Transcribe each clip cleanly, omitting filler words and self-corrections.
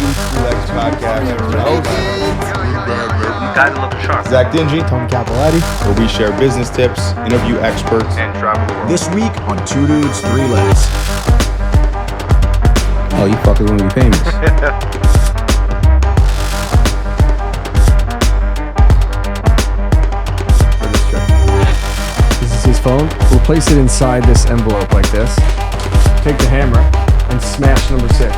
Two Legs Podcast. Your host, Guy looking sharp. Zach Dingee, Tony Cappelletti, where we share business tips, interview experts, And travel the world. This week on Two Dudes, Three Legs. oh, you fuckers want to be famous. This is his phone. We'll place it inside this envelope like this. Take the hammer and smash number 6.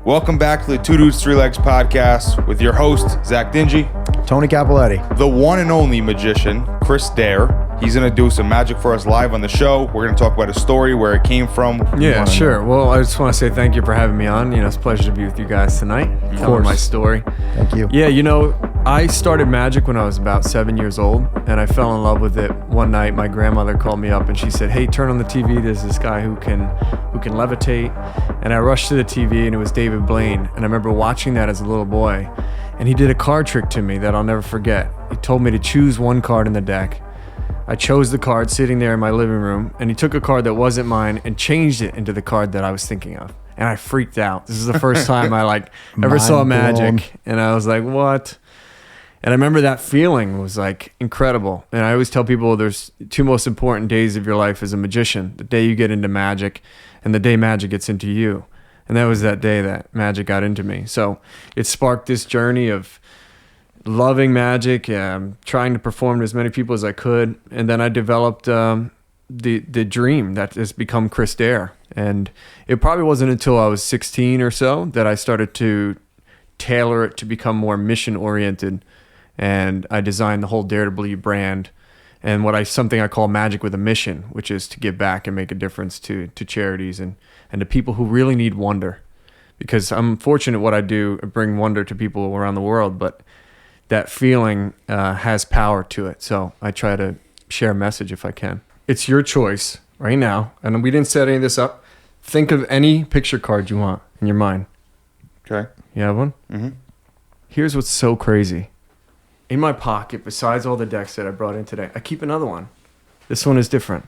Welcome back to the Two Dudes, Three Legs Podcast with your host, Zach Dingee, Tony Cappelletti. the one and only magician, Chris Dare. He's going to do some magic for us live on the show. We're going to talk about his story, where it came from. Yeah, sure. Well, I just want to say thank you for having me on. It's a pleasure to be with you guys tonight. Telling my story. Thank you. Yeah, I started magic when I was about 7 years old, and I fell in love with it. One night, my grandmother called me up and she said, "Hey, turn on the TV. There's this guy who can levitate." And I rushed to the TV, and it was David Blaine. And I remember watching that as a little boy, and he did a card trick to me that I'll never forget. He told me to choose one card in the deck. I chose the card sitting there in my living room, and he took a card that wasn't mine and changed it into the card that I was thinking of. And I freaked out. This is the first time I ever saw magic, and I was like, "What?" And I remember that feeling was incredible. And I always tell people there's 2 most important days of your life as a magician: the day you get into magic and the day magic gets into you. And that was that day that magic got into me. So it sparked this journey of loving magic, trying to perform to as many people as I could. And then I developed the dream that has become Chris Dare. And it probably wasn't until I was 16 or so that I started to tailor it to become more mission oriented. And I designed the whole Dare to Believe brand and something I call magic with a mission, which is to give back and make a difference to charities and to people who really need wonder. Because I'm fortunate what I do, I bring wonder to people around the world, but that feeling has power to it. So I try to share a message if I can. It's your choice right now. And we didn't set any of this up. Think of any picture card you want in your mind. Okay. You have one? Mm-hmm. Here's what's so crazy. In my pocket, besides all the decks that I brought in today, I keep another one. This one is different.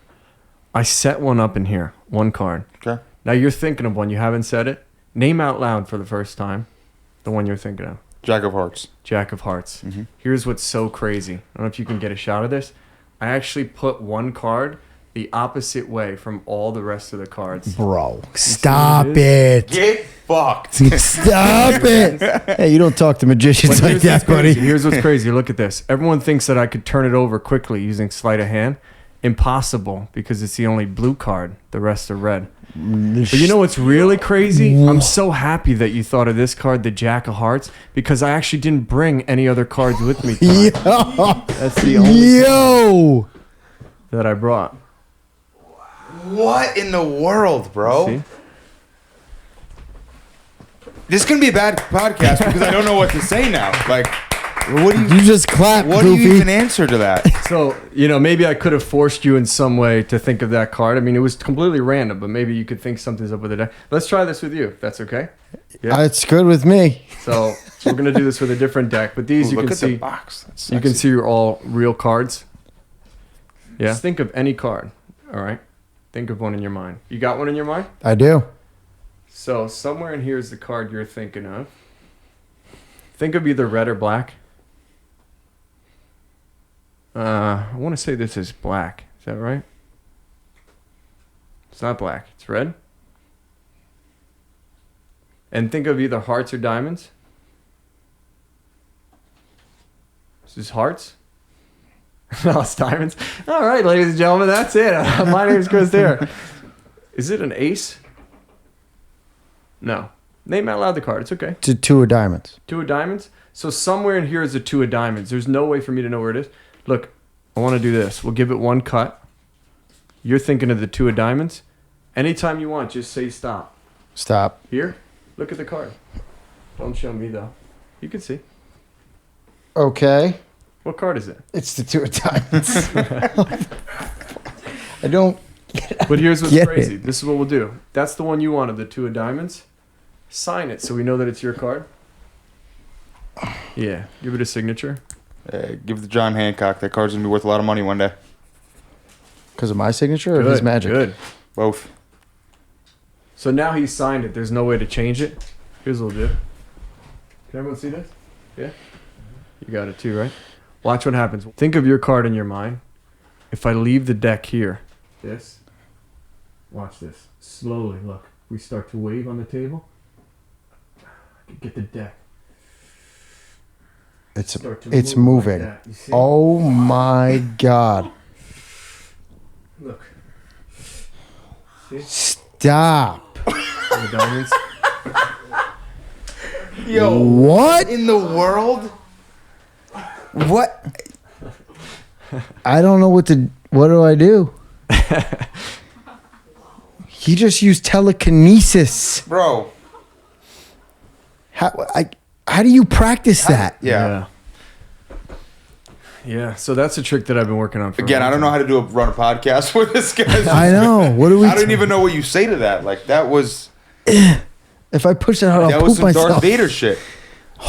I set one up in here, one card. Okay. Now you're thinking of one. You haven't said it. Name out loud for the first time the one you're thinking of. Jack of Hearts. Jack of Hearts. Mm-hmm. Here's what's so crazy. I don't know if you can get a shot of this. I actually put one card the opposite way from all the rest of the cards. Bro, stop it. Get fucked. Stop it. Hey, you don't talk to magicians like that, buddy. Here's what's crazy. Look at this. Everyone thinks that I could turn it over quickly using sleight of hand. Impossible, because it's the only blue card. The rest are red. But you know what's really crazy? I'm so happy that you thought of this card, the Jack of Hearts, because I actually didn't bring any other cards with me tonight. That's the only card that I brought. What in the world, bro? See? This is going to be a bad podcast because I don't know what to say now. What do you just clap, What goofy. do you even answer to that? So, maybe I could have forced you in some way to think of that card. I mean, it was completely random, but maybe you could think something's up with the deck. Let's try this with you, if that's okay. Yeah. It's good with me. So we're going to do this with a different deck, but these you Look can at see. the box. That's You can sexy. see are all real cards. Yeah. Just think of any card. All right. Think of one in your mind. You got one in your mind? I do. So somewhere in here is the card you're thinking of. Think of either red or black. I want to say this is black. Is that right? It's not black. It's red. And think of either hearts or diamonds. This is hearts. No, it's diamonds. All right, ladies and gentlemen, that's it. My name is Chris Dare. Is it an ace? No. Name out loud the card. It's okay. To 2 of diamonds. 2 of diamonds. So somewhere in here is a 2 of diamonds. There's no way for me to know where it is. Look, I want to do this. We'll give it one cut. You're thinking of the 2 of diamonds. Anytime you want, just say stop. Stop. Here, look at the card. Don't show me, though. You can see. Okay. What card is it? It's the 2 of diamonds. I don't. But here's what's Get crazy. it. This is what we'll do. That's the one you wanted, the 2 of diamonds. Sign it so we know that it's your card. Yeah. Give it a signature. Give it to John Hancock. That card's going to be worth a lot of money one day. Because of my signature or his magic? Good. Both. So now he's signed it. There's no way to change it. Here's what we'll do. Can everyone see this? Yeah? You got it too, right? Watch what happens. Think of your card in your mind. If I leave the deck here, this, watch this. Slowly, look. We start to wave on the table. I can get the deck. It's Start to it's move like moving. that. You see? Oh my God. Look. See? Stop. The diamonds. Yo, What? in the world? What? I don't know what do I do? He just used telekinesis. Bro. How do you practice that? Yeah. Yeah, so that's a trick that I've been working on for a Again, long I don't know time. how to run a podcast with this guy. I know. What do we? I don't even know what you say to that. Like, that was If I push it out, I'll that was poop some myself. Darth Vader shit.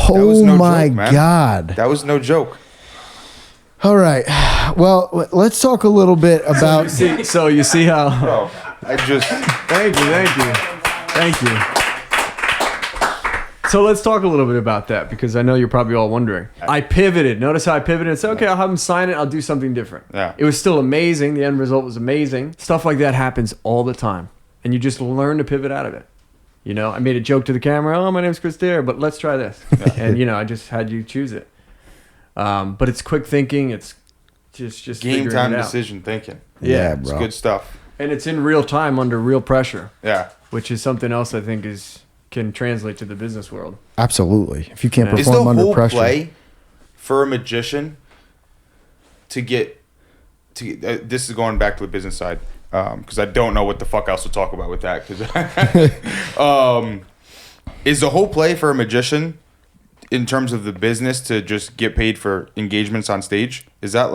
Oh was no my joke, man. God. That was no joke. All right. Well, let's talk a little bit about. So you see how... Bro, I just... Thank you. So let's talk a little bit about that, because I know you're probably all wondering. I pivoted. Notice how I pivoted and said, okay, I'll have him sign it. I'll do something different. Yeah. It was still amazing. The end result was amazing. Stuff like that happens all the time. And you just learn to pivot out of it. You know, I made a joke to the camera. Oh, my name's Chris Dare, but let's try this. And, you know, I just had you choose it. But it's quick thinking. It's just Game figuring time it out. decision thinking. Yeah, It's bro. good stuff. And it's in real time under real pressure, Yeah. which is something else I think can translate to the business world. Absolutely. If you can't Yeah. Is the perform under whole pressure. play for a magician to get... this is going back to the business side, because I don't know what the fuck else to talk about with that. Because is the whole play for a magician in terms of the business to just get paid for engagements on stage? Is that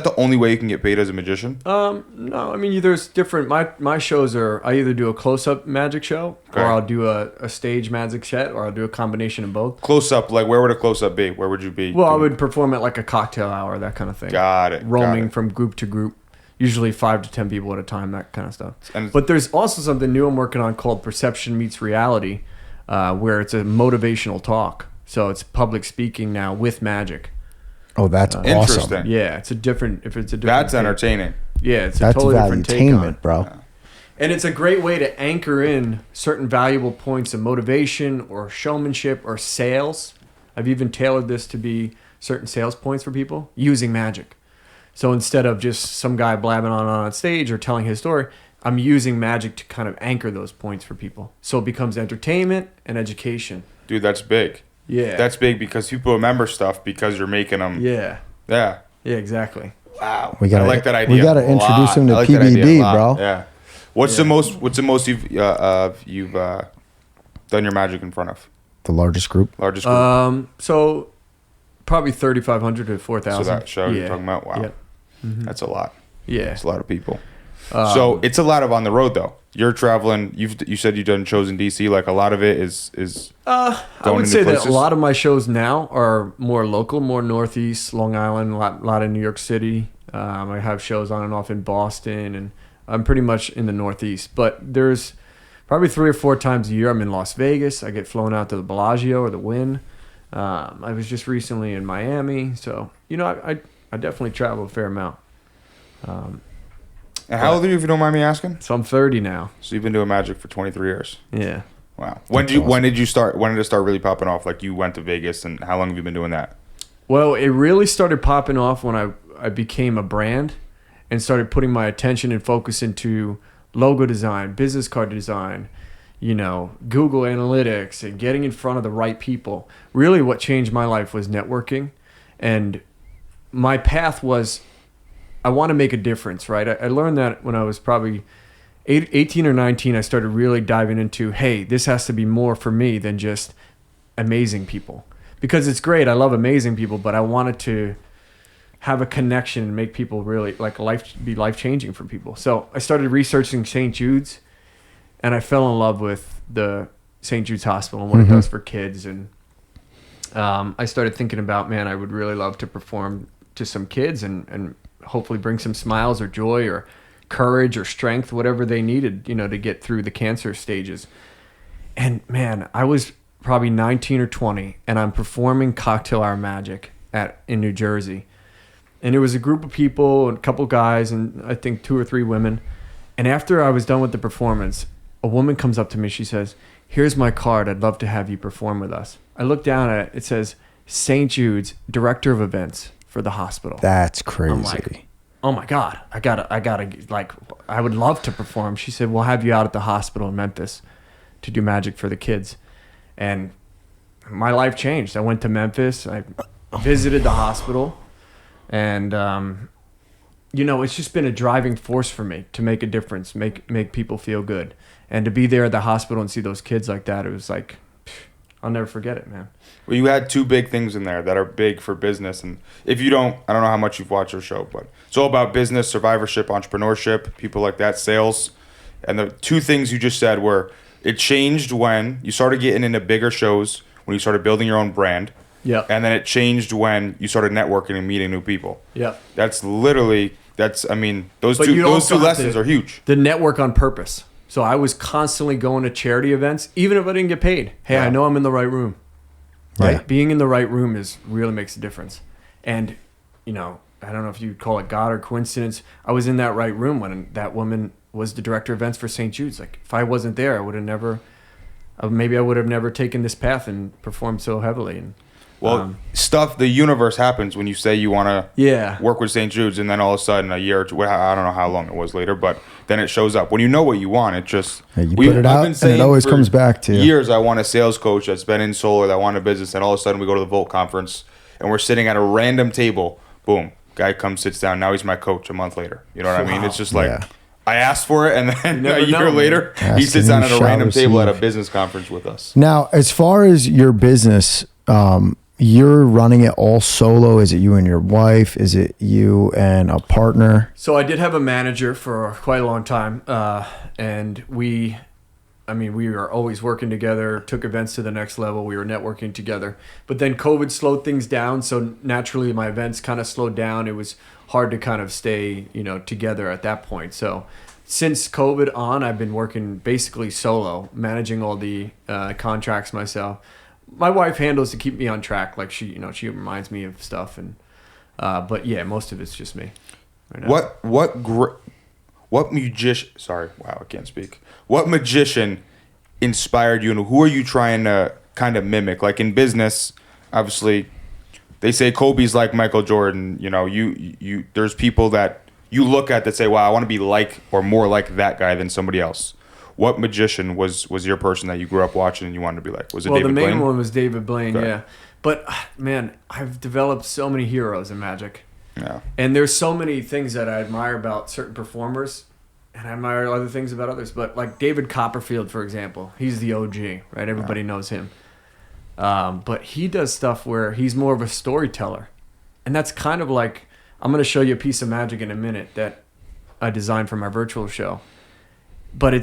the only way you can get paid as a magician? No, I mean, there's different. My shows are, I either do a close-up magic show, Okay. or I'll do a stage magic set, or I'll do a combination of both. Close up, like where would a close up be? Where would you be? Well, I would perform at like a cocktail hour, that kind of thing. Got it. Roaming got it. from group to group, usually 5 to 10 people at a time, that kind of stuff. And- But there's also something new I'm working on called Perception Meets Reality, where it's a motivational talk. So it's public speaking now with magic. Oh, that's awesome. Interesting. Yeah, it's a different. If it's a different. That's thing. entertaining. Yeah, it's a That's totally different take on valuetainment, it. bro. And it's a great way to anchor in certain valuable points of motivation or showmanship or sales. I've even tailored this to be certain sales points for people using magic. So instead of just some guy blabbing on stage or telling his story, I'm using magic to kind of anchor those points for people. So it becomes entertainment and education. Dude, that's big. Yeah. That's big because people remember stuff because you're making them. Yeah. Yeah. Yeah, exactly. Wow. We gotta- I like that idea. we gotta a lot. introduce him to I like that idea a PBB, lot. bro. Yeah. What's the most you've done your magic in front of? The largest group. Largest group. So probably 3,500 to 4,000. So that show you're talking about? Wow. Yep. That's a lot. Yeah. That's a lot of people. So it's a lot of on the road though. You're traveling. You said you've done shows in DC. Like a lot of it is. I going would into say that places? a lot of my shows now are more local, more Northeast, Long Island, a lot in New York City. I have shows on and off in Boston, and I'm pretty much in the Northeast. But there's probably 3 or 4 times a year I'm in Las Vegas. I get flown out to the Bellagio or the Wynn. I was just recently in Miami. So, I definitely travel a fair amount. And how old are you, if you don't mind me asking? So I'm 30 now. So you've been doing magic for 23 years. Yeah. Wow. When did you start? When did it start really popping off? Like you went to Vegas, and how long have you been doing that? Well, it really started popping off when I became a brand and started putting my attention and focus into logo design, business card design, Google Analytics, and getting in front of the right people. Really what changed my life was networking. And my path was, I want to make a difference, right? I learned that when I was probably 18 or 19, I started really diving into, hey, this has to be more for me than just amazing people. Because it's great, I love amazing people, but I wanted to have a connection and make people really, be life-changing for people. So I started researching St. Jude's, and I fell in love with the St. Jude's Hospital and what it does for kids. And I started thinking about, man, I would really love to perform to some kids and hopefully bring some smiles or joy or courage or strength, whatever they needed, to get through the cancer stages. And man, I was probably 19 or 20, and I'm performing Cocktail Hour Magic in New Jersey. And it was a group of people, a couple guys, and I think 2 or 3 women. And after I was done with the performance, a woman comes up to me. She says, "Here's my card. I'd love to have you perform with us." I look down at it. It says, St. Jude's, Director of Events for the hospital. That's crazy. I'm like, oh my God, I gotta, like, I would love to perform. She said, "We'll have you out at the hospital in Memphis to do magic for the kids." And my life changed. I went to Memphis. I visited the hospital. And, it's just been a driving force for me to make a difference, make people feel good. And to be there at the hospital and see those kids like that, it was like, I'll never forget it, man. Well, you had 2 big things in there that are big for business. And if you don't, I don't know how much you've watched our show, but it's all about business, survivorship, entrepreneurship, people like that, sales. And the 2 things you just said were it changed when you started getting into bigger shows, when you started building your own brand. Yeah. And then it changed when you started networking and meeting new people. Yeah. Those two you also have lessons are huge. The network on purpose. So I was constantly going to charity events, even if I didn't get paid. Hey, Yeah. I know I'm in the right room. Right? Yeah. Being in the right room really makes a difference. And, I don't know if you'd call it God or coincidence. I was in that right room when that woman was the director of events for St. Jude's. Like, if I wasn't there, I would have never taken this path and performed so heavily. And Well, the universe happens when you say you want to work with St. Jude's, and then all of a sudden, a year or 2, I don't know how long it was later, but then it shows up. When you know what you want, it just... You put it out, and it always comes back to you. Years, I want a sales coach that's been in solar, that want a business, and all of a sudden we go to the Volt conference, and we're sitting at a random table. Boom. Guy comes, sits down. Now he's my coach a month later. You know what I mean? It's just like... Yeah. I asked for it, and then never a year know, later, man. he sits down at a Ask and you random shall table at a receive. business conference with us. Now, as far as your business, you're running it all solo. Is it you and your wife? Is it you and a partner? So I did have a manager for quite a long time, and we were always working together, took events to the next level. We were networking together. But then COVID slowed things down, so naturally my events kind of slowed down. It was hard to kind of stay, together at that point. So since COVID on, I've been working basically solo, managing all the contracts myself. My wife handles to keep me on track. Like she reminds me of stuff, and but yeah, most of it's just me. Right now. What magician? Sorry, wow, I can't speak. What magician inspired you, and who are you trying to kind of mimic? Like in business, obviously, they say Kobe's like Michael Jordan. You there's people that you look at that say, "Wow, I want to be like or more like that guy than somebody else." What magician was your person that you grew up watching and you wanted to be like? Was it David the main Blaine? one was David Blaine, Okay. yeah. But man, I've developed so many heroes in magic. Yeah. And there's so many things that I admire about certain performers, and I admire other things about others. But like David Copperfield, for example, he's the OG, right? Everybody knows him. But he does stuff where he's more of a storyteller. And that's kind of like, I'm going to show you a piece of magic in a minute that I designed for my virtual show. But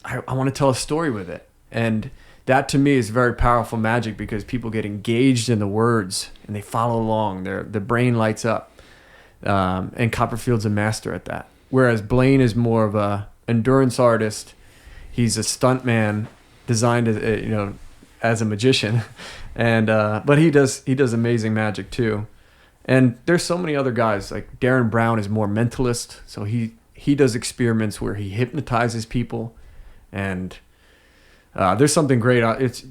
I want to tell a story with it. And that to me is very powerful magic because people get engaged in the words and they follow along. The brain lights up. And Copperfield's a master at that. Whereas Blaine is more of a endurance artist. He's a stuntman designed as a magician. And but he does amazing magic too. And there's so many other guys. Like Darren Brown is more mentalist, so he does experiments where he hypnotizes people. And there's something great.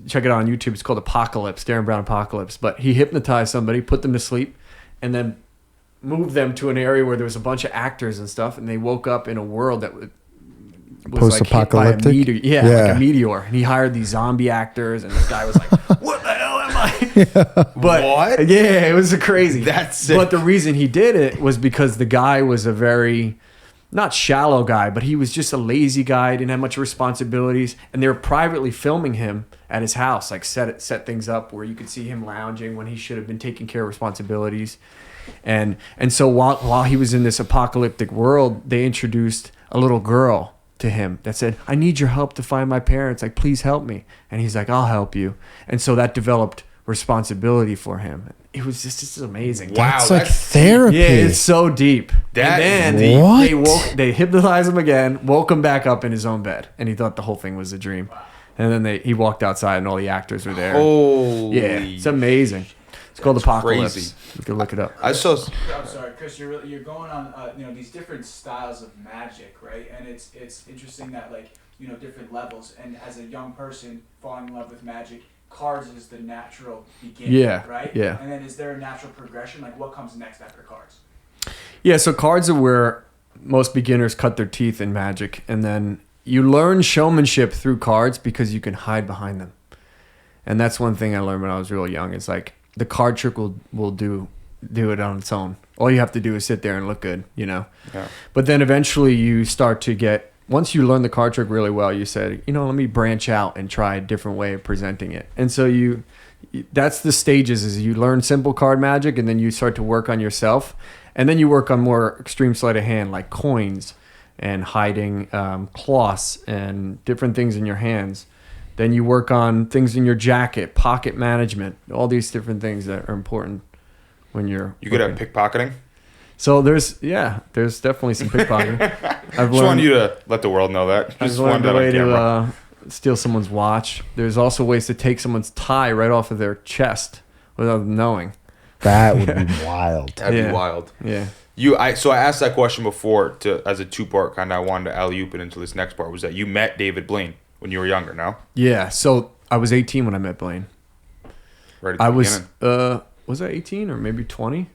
Check it out on YouTube. It's called Apocalypse, Darren Brown Apocalypse. But he hypnotized somebody, put them to sleep, and then moved them to an area where there was a bunch of actors and stuff, and they woke up in a world that was like hit by a meteor. Yeah, like a meteor. And he hired these zombie actors, and this guy was like, "What the hell am I?" But What? Yeah, it was crazy. That's sick. But the reason he did it was because the guy was a very not shallow guy, but he was just a lazy guy, didn't have much responsibilities, and they were privately filming him at his house, like set things up where you could see him lounging when he should have been taking care of responsibilities. And so while he was in this apocalyptic world, they introduced a little girl to him that said, "I need your help to find my parents. Like, please help me." And he's like, "I'll help you." And so that developed responsibility for him. It was just amazing. Wow, It's like therapy. Yeah, it's so deep. That and is then deep. they hypnotized him again, woke him back up in his own bed, and he thought the whole thing was a dream. And then he walked outside and all the actors were there. Holy. Yeah, it's amazing. It's called Apocalypse. Crazy. You can look it up. I saw. I'm sorry, Chris. You're going on these different styles of magic, right? And it's interesting that different levels. And as a young person falling in love with magic, cards is the natural beginning. Yeah. Right. Yeah. And then is there a natural progression? Like what comes next after cards? Yeah. So cards are where most beginners cut their teeth in magic, and then you learn showmanship through cards because you can hide behind them. And that's one thing I learned when I was real young. It's like the card trick will do it on its own. All you have to do is sit there and look good, Yeah. But then eventually you start to get, once you learn the card trick really well, you said, let me branch out and try a different way of presenting it. And so that's the stages, is you learn simple card magic, and then you start to work on yourself. And then you work on more extreme sleight of hand, like coins and hiding cloths and different things in your hands. Then you work on things in your jacket, pocket management, all these different things that are important when you're You good at pickpocketing? So there's definitely some pickpocketing. I've Just wanted you to let the world know that. I've Just learned wanted a that way on camera. to steal someone's watch. There's also ways to take someone's tie right off of their chest without them knowing. That would be wild. That'd Yeah. be wild. Yeah. So I asked that question before as a two-part kind of. I wanted to alley-oop it into this next part. Was that you met David Blaine when you were younger? No. Yeah. So I was 18 when I met Blaine. Right. At the I was beginning. was I 18 or maybe 20?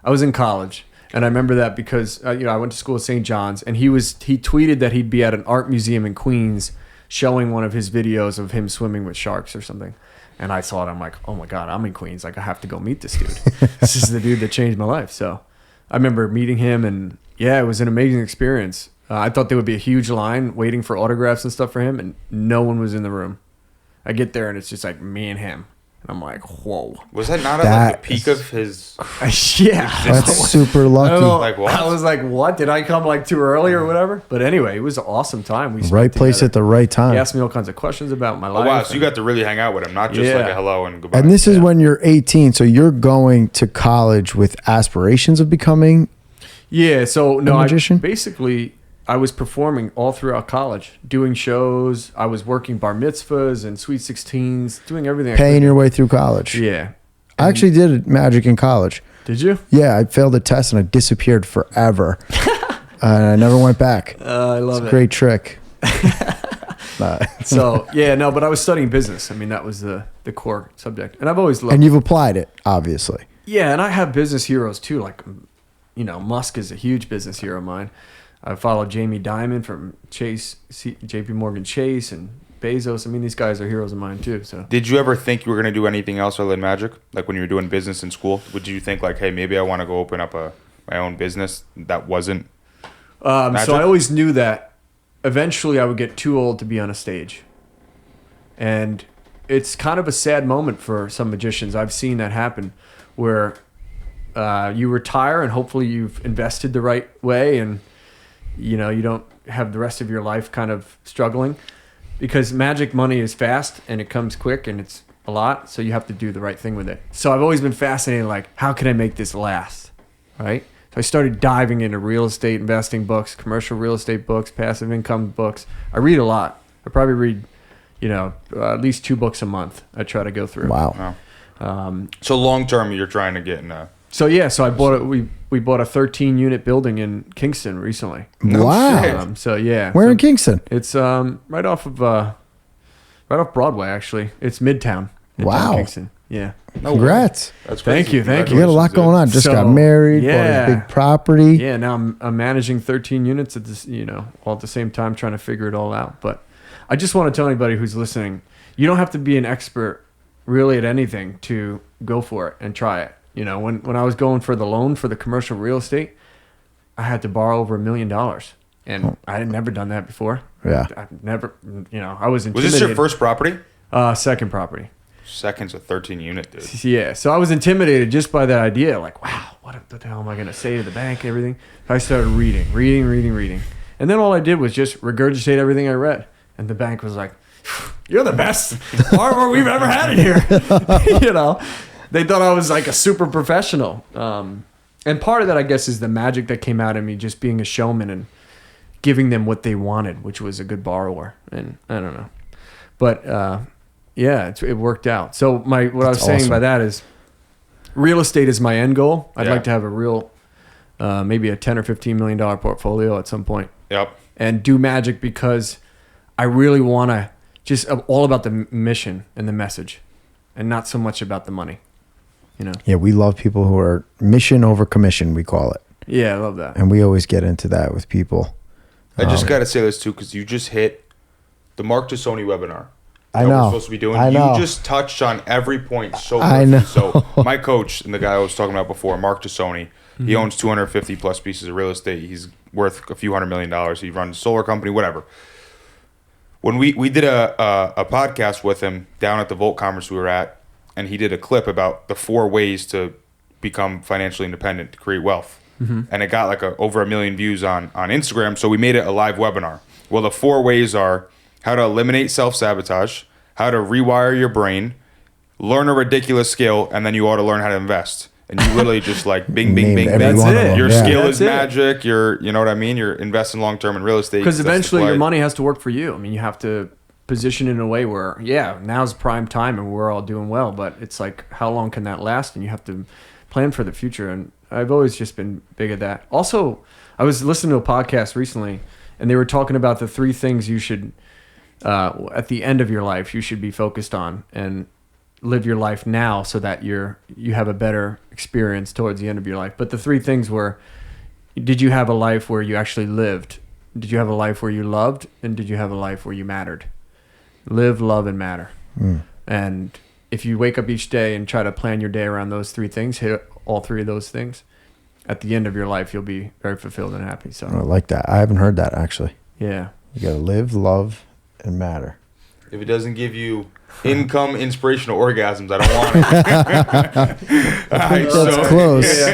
I was in college, and I remember that because I went to school at St. John's, and he tweeted that he'd be at an art museum in Queens showing one of his videos of him swimming with sharks or something. And I saw it. I'm like, oh my God, I'm in Queens. Like, I have to go meet this dude. This is the dude that changed my life. So I remember meeting him, and yeah, it was an amazing experience. I thought there would be a huge line waiting for autographs and stuff for him, and no one was in the room. I get there, and it's just like me and him. And I'm like, whoa. Was that not at That the peak of his? Yeah. That's super I don't know. lucky. Like what? I was like, what? Did I come like too early or whatever? But anyway, it was an awesome time. We Right place at the right He time. asked me all kinds of questions about my Oh life. wow! So you got to really hang out with him, not just like Yeah. a hello and goodbye. And this is when you're 18, so you're going to college with aspirations of becoming. Yeah, so no, magician? I was performing all throughout college, doing shows. I was working bar mitzvahs and sweet 16s, doing everything. I Paying could. your way through college. Yeah. I actually did magic in college. Did you? Yeah, I failed a test and I disappeared forever. And I never went back. I love it. Great trick. So yeah, no, but I was studying business. I mean, that was the core subject, and I've always loved. And you've applied it, obviously. Yeah, and I have business heroes too. Like, Musk is a huge business hero of mine. I follow Jamie Dimon from JP Morgan Chase, and Bezos. I mean, these guys are heroes of mine too. So Did you ever think you were going to do anything else other than magic? Like when you were doing business in school, would you think like, hey, maybe I want to go open up my own business that wasn't magic? So I always knew that eventually I would get too old to be on a stage. And it's kind of a sad moment for some magicians. I've seen that happen where you retire and hopefully you've invested the right way, and you don't have the rest of your life kind of struggling, because magic money is fast and it comes quick and it's a lot, so you have to do the right thing with it. So I've always been fascinated, like, how can I make this last, right? So I started diving into real estate investing books, commercial real estate books, passive income books. I read a lot. I probably read, at least 2 books a month. I try to go through. Wow. So long term, you're trying to get in a. So yeah, so I bought it. We bought a 13-unit building in Kingston recently. Wow. So yeah. Where in Kingston? It's right off Broadway actually. It's Midtown. Wow. Kingston. Yeah. Congrats. That's Thank crazy. you, thank You got a lot Congratulations, going on. Just So, got married, bought yeah. a big property. Yeah. Now I'm managing 13 units at this, all at the same time, trying to figure it all out. But I just want to tell anybody who's listening, you don't have to be an expert really at anything to go for it and try it. When I was going for the loan for the commercial real estate, I had to borrow over $1 million, and I had never done that before. Yeah. I've never, I was Was intimidated. this your first property? Second property. Second's a 13-unit, dude. Yeah, so I was intimidated just by that idea. Like, wow, what the hell am I going to say to the bank and everything? I started reading. And then all I did was just regurgitate everything I read. And the bank was like, you're the best borrower we've ever had in here. They thought I was like a super professional. And part of that, I guess, is the magic that came out of me just being a showman and giving them what they wanted, which was a good borrower. And I don't know. But yeah, it worked out. So what I was That's saying by awesome. that is, real estate is my end goal. I'd Yeah. like to have a real, maybe a $10 or $15 million portfolio at some point, Yep. and do magic because I really want to just all about the mission and the message, and not so much about the money. You know? Yeah, we love people who are mission over commission, we call it. Yeah, I love that. And we always get into that with people. I just got to say this too, because you just hit the Mark Tassoni webinar. I that know. We're supposed to be doing. I know. You just touched on every point so I perfectly. know. So my coach and the guy I was talking about before, Mark Tassoni, he owns 250 plus pieces of real estate. He's worth a few $100 million. He runs a solar company, whatever. When we did a podcast with him down at the Volt conference we were at, and he did a clip about the 4 ways to become financially independent, to create wealth. And it got like over 1 million views on Instagram. So we made it a live webinar. Well, the 4 ways are how to eliminate self-sabotage, how to rewire your brain, learn a ridiculous skill, and then you ought to learn how to invest. And you literally just like bing, bing, Named bing, every bing. That's one of it. them, Your yeah. skill That's is it. magic. You know what I mean? You're investing long-term in real estate. Because That's the eventually your play. money has to work for you. I mean, you have to position in a way where, yeah, now's prime time and we're all doing well, but it's like, how long can that last? And you have to plan for the future. And I've always just been big at that. Also, I was listening to a podcast recently, and they were talking about the 3 things you should, at the end of your life, you should be focused on and live your life now so that you have a better experience towards the end of your life. But the 3 things were, did you have a life where you actually lived? Did you have a life where you loved? And did you have a life where you mattered? Live, love, and matter. And if you wake up each day and try to plan your day around those 3 things, hit all 3 of those things, at the end of your life, you'll be very fulfilled and happy. I So, like that. I haven't heard that, actually. yeah. You got to live, love, and matter. If it doesn't give you income, inspirational orgasms, I don't want it. All right, That's close.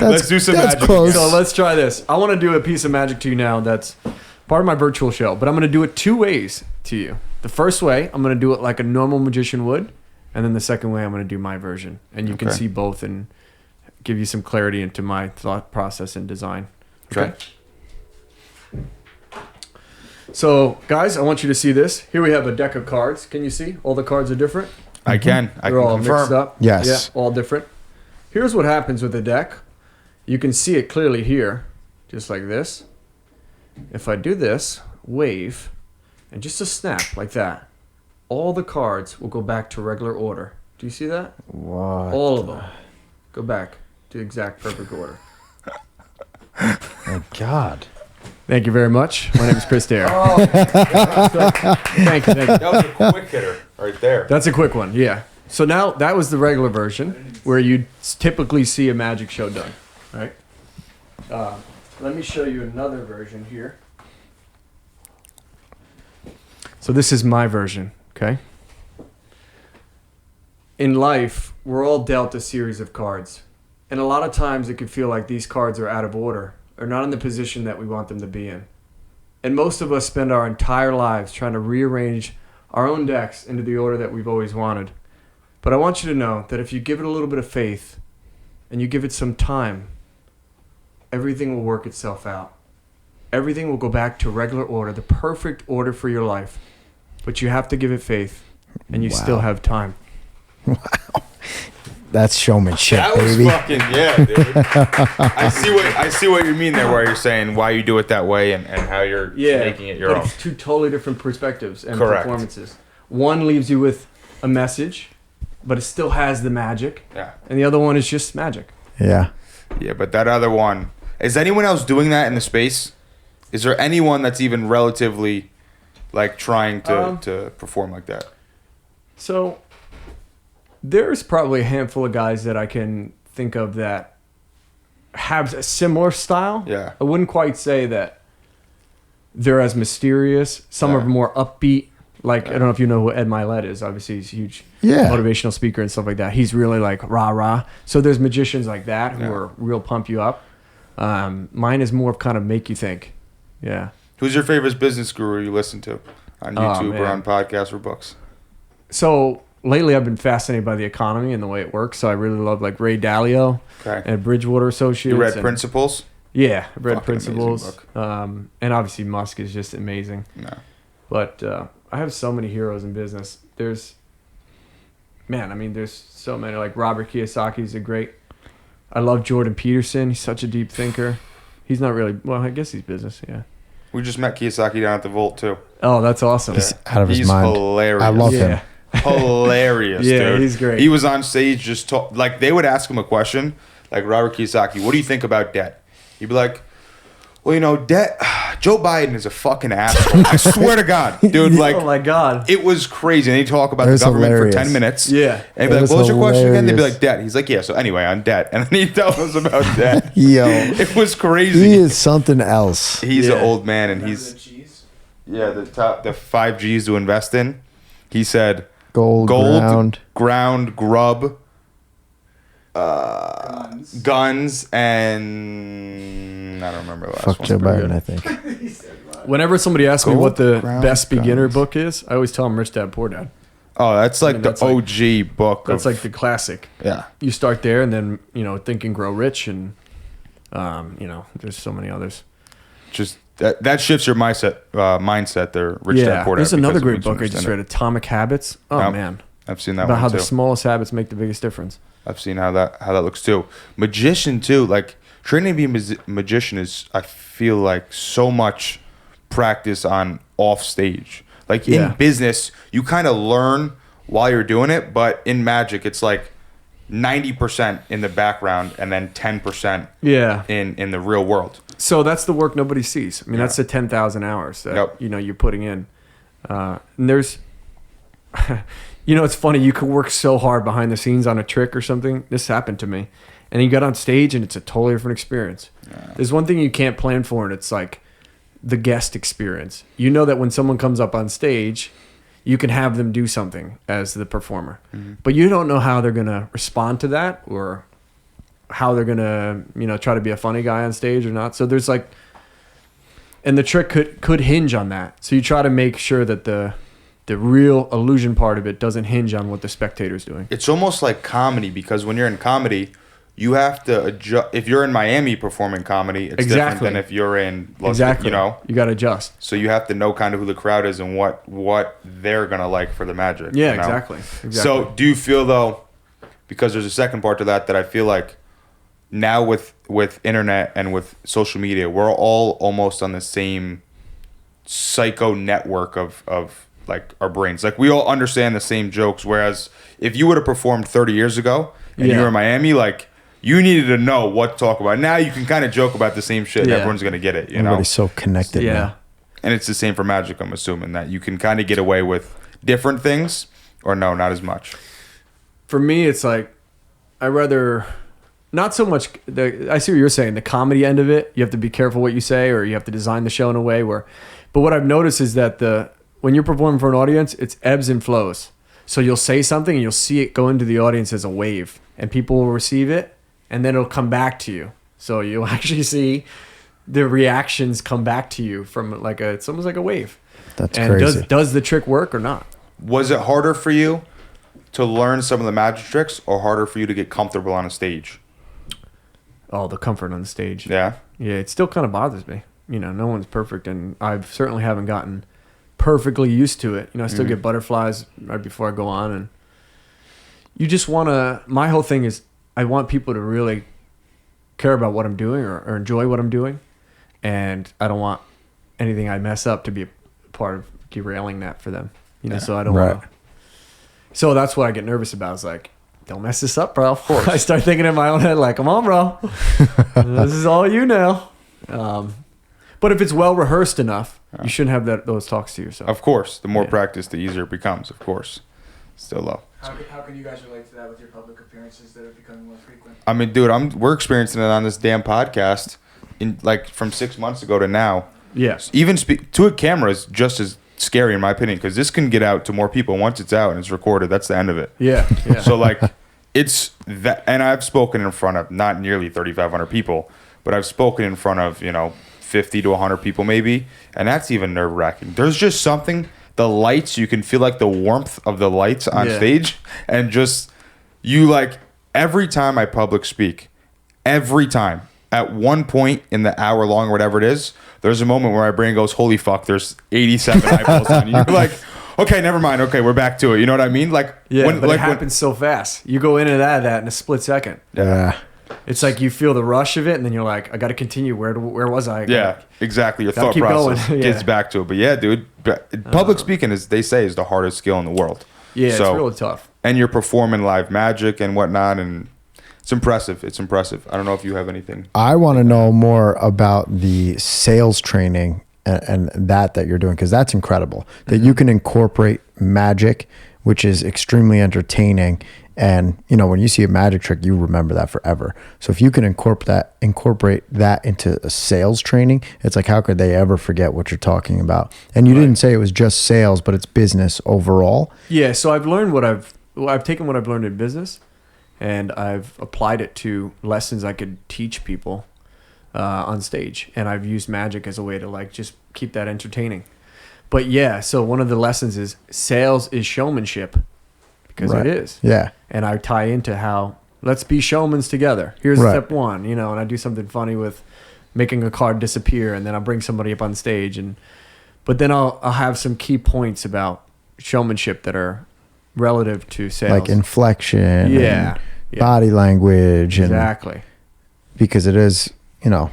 Let's do some that's magic. close. So let's try this. I want to do a piece of magic to you now that's part of my virtual show, but I'm going to do it 2 ways to you. The first way, I'm going to do it like a normal magician would, and then the second way, I'm going to do my version. And you can Okay. see both and give you some clarity into my thought process and design. Okay. So, guys, I want you to see this. Here we have a deck of cards. Can you see? All the cards are different. I can. I They're can all confirm. mixed up. Yes. Yeah, all different. Here's what happens with the deck. You can see it clearly here, just like this. If I do this, wave, and just a snap like that, all the cards will go back to regular order. Do you see that? What? All of them go back to exact perfect order. Oh, God. Thank you very much. My name is Chris Dare. Thank you. That was a quick hitter right there. That's a quick one, yeah. So now that was the regular version where you typically see a magic show done, right? Let me show you another version here. So this is my version, okay? In life, we're all dealt a series of cards. And a lot of times it can feel like these cards are out of order or not in the position that we want them to be in. And most of us spend our entire lives trying to rearrange our own decks into the order that we've always wanted. But I want you to know that if you give it a little bit of faith and you give it some time, everything will work itself out. Everything will go back to regular order, the perfect order for your life. But you have to give it faith, and you still have time. That's showmanship, That was baby. fucking dude. I see what you mean there, where you're saying why you do it that way and how you're making it your but own. it's 2 totally different perspectives and Correct. performances. One leaves you with a message, but it still has the magic, Yeah. and the other one is just magic. Yeah. Yeah, but that other one, is anyone else doing that in the space? Is there anyone that's even relatively like trying to perform like that? So there's probably a handful of guys that I can think of that have a similar style. Yeah. I wouldn't quite say that they're as mysterious. Some Yeah. are more upbeat. Like, I don't know if you know who Ed Milet is. Obviously, he's a huge Yeah. motivational speaker and stuff like that. He's really like rah-rah. So there's magicians like that who Yeah. are real pump you up. Mine is more of kind of make you think. Yeah. Who's your favorite business guru you listen to on Oh, YouTube or man. on podcasts or books? So lately I've been fascinated by the economy and the way it works. So I really love like Ray Dalio Okay. and Bridgewater Associates. You read and- Principles? Yeah, I've read Fucking amazing Principles. book. And obviously Musk is just amazing. No. But I have so many heroes in business. There's so many. Like Robert Kiyosaki's a great. I love Jordan Peterson. He's such a deep thinker. He's not really, well, I guess he's business, yeah. We just met Kiyosaki down at the Vault too. Oh, that's awesome. He's out of his He's mind. hilarious. I love Yeah. him. Hilarious, Yeah, dude. he's great. He was on stage just like they would ask him a question, like Robert Kiyosaki, what do you think about debt? He'd be like, well, debt. Joe Biden is a fucking asshole. I swear to God, dude. Like, oh my God. it was crazy. And he'd talk about It the was government hilarious. for 10 minutes. Yeah. And he'd be It like, was what was your question again? They'd be hilarious. like, debt. He's like, yeah. So anyway, on debt. And then he'd tell us about debt. Yo, It was crazy. he is something else. He's Yeah. an old man, and Remember he's the cheese? the 5 G's to invest in. He said Gold, ground, grub, Guns. guns, and I don't remember the last Fuck one. Joe pretty Biden, good. I think. He said, "What?" Whenever somebody asks me Gold, what the ground, best beginner guns. book is, I always tell them Rich Dad Poor Dad. Oh, that's like I mean, the that's like- OG book. That's of, like the classic. yeah. You start there and then, Think and Grow Rich and, there's so many others. Just that shifts your mindset there. Rich Dad Poor Dad. There's another because it great makes you book I just understand read, Atomic Habits. Oh, Yep. man. it. I've seen that About one how too. the smallest habits make the biggest difference. I've seen how that looks too. Magician too. Like training to be a magician is, I feel like, so much practice on off stage. Like Yeah. in business, you kind of learn while you're doing it, but in magic, it's like 90% in the background and then 10% Yeah. in the real world. So that's the work nobody sees. I mean, Yeah. that's the 10,000 hours that, Yep. you're putting in. And there's, it's funny. You could work so hard behind the scenes on a trick or something. This happened to me. And you got on stage and it's a totally different experience. There's one thing you can't plan for, and it's like the guest experience. You know that when someone comes up on stage, you can have them do something as the performer. But you don't know how they're going to respond to that, or how they're going to, try to be a funny guy on stage or not. So there's like, and the trick could hinge on that. So you try to make sure that the real illusion part of it doesn't hinge on what the spectator's doing. It's almost like comedy, because when you're in comedy, you have to adjust. If you're in Miami performing comedy, it's different Exactly. than if you're in Los Exactly. You got to adjust. So you have to know kind of who the crowd is and what they're gonna like for the magic. Yeah, you know? exactly. So do you feel though, because there's a second part to that I feel like now with internet and with social media, we're all almost on the same psycho network of like our brains. Like we all understand the same jokes. Whereas if you would have performed 30 years ago and you Yeah. were in Miami, like you needed to know what to talk about. Now you can kind of joke about the same shit and Yeah. everyone's gonna get it, you know? Everybody's so connected Yeah. now. And it's the same for magic, I'm assuming, that you can kind of get away with different things, or no, not as much. For me, it's like, I rather, not so much, I see what you're saying, the comedy end of it, you have to be careful what you say, or you have to design the show in a way where, but what I've noticed is that when you're performing for an audience, it's ebbs and flows. So you'll say something and you'll see it go into the audience as a wave, and people will receive it, and then it'll come back to you. So you'll actually see the reactions come back to you from it's almost like a wave. That's And crazy. does the trick work or not? Was it harder for you to learn some of the magic tricks, or harder for you to get comfortable on a stage? Oh, the comfort on the stage. Yeah. Yeah, it still kind of bothers me. No one's perfect, and I certainly haven't gotten perfectly used to it. I still get butterflies right before I go on, and you just want to. My whole thing is I want people to really care about what I'm doing, or enjoy what I'm doing, and I don't want anything I mess up to be a part of derailing that for them. So I don't Right. want to. So that's what I get nervous about. Is like, don't mess this up, bro. Of course. I start thinking in my own head, like, come on, bro. This is all you now. But if it's well rehearsed enough, you shouldn't have those talks to yourself. Of course. The more Yeah. practice, the easier it becomes, of course. Still low. How can you guys relate to that with your public appearances that are becoming more frequent? I mean, dude, we're experiencing it on this damn podcast in like from 6 months ago to now. Yes. Even to a camera is just as scary in my opinion, because this can get out to more people. Once it's out and it's recorded, that's the end of it. Yeah. Yeah. So like it's that, and I've spoken in front of not nearly 3,500 people, but I've spoken in front of 50 to 100 people maybe, and that's even nerve-wracking. There's just something, the lights, you can feel like the warmth of the lights on Yeah. stage, and just you like every time I public speak, every time at one point in the hour long or whatever it is, there's a moment where my brain goes, holy fuck, there's 87 eyeballs on you. You're like, okay, never mind. Okay, we're back to it. You know what I mean? Like, Yeah, when, but like it happens so fast. You go into that in a split second. Yeah. It's like you feel the rush of it, and then you're like, I got to continue. Where was I? Yeah, exactly. Your Gotta thought keep process going. gets Yeah. back to it. But yeah, dude, public speaking is, they say, is the hardest skill in the world. Yeah, it's So- really tough. And you're performing live magic and whatnot, and it's impressive. It's impressive. I don't know if you have anything. I want to know more about the sales training and that you're doing, because that's incredible. That you can incorporate magic, which is extremely entertaining. And you know, when you see a magic trick, you remember that forever. So if you can incorporate that into a sales training, it's like, how could they ever forget what you're talking about? And you didn't say it was just sales, but it's business overall. Yeah, so I've learned I've taken what I've learned in business, and I've applied it to lessons I could teach people on stage, and I've used magic as a way to like just keep that entertaining. But yeah, so one of the lessons is sales is showmanship, because Right. it is. Yeah. And I tie into how let's be showmans together. Here's Right. step one, you know, and I do something funny with making a card disappear, and then I'll bring somebody up on stage, but then I'll have some key points about showmanship that are relative to sales. Like inflection, Yeah. and body language, Exactly. and because it is, you know,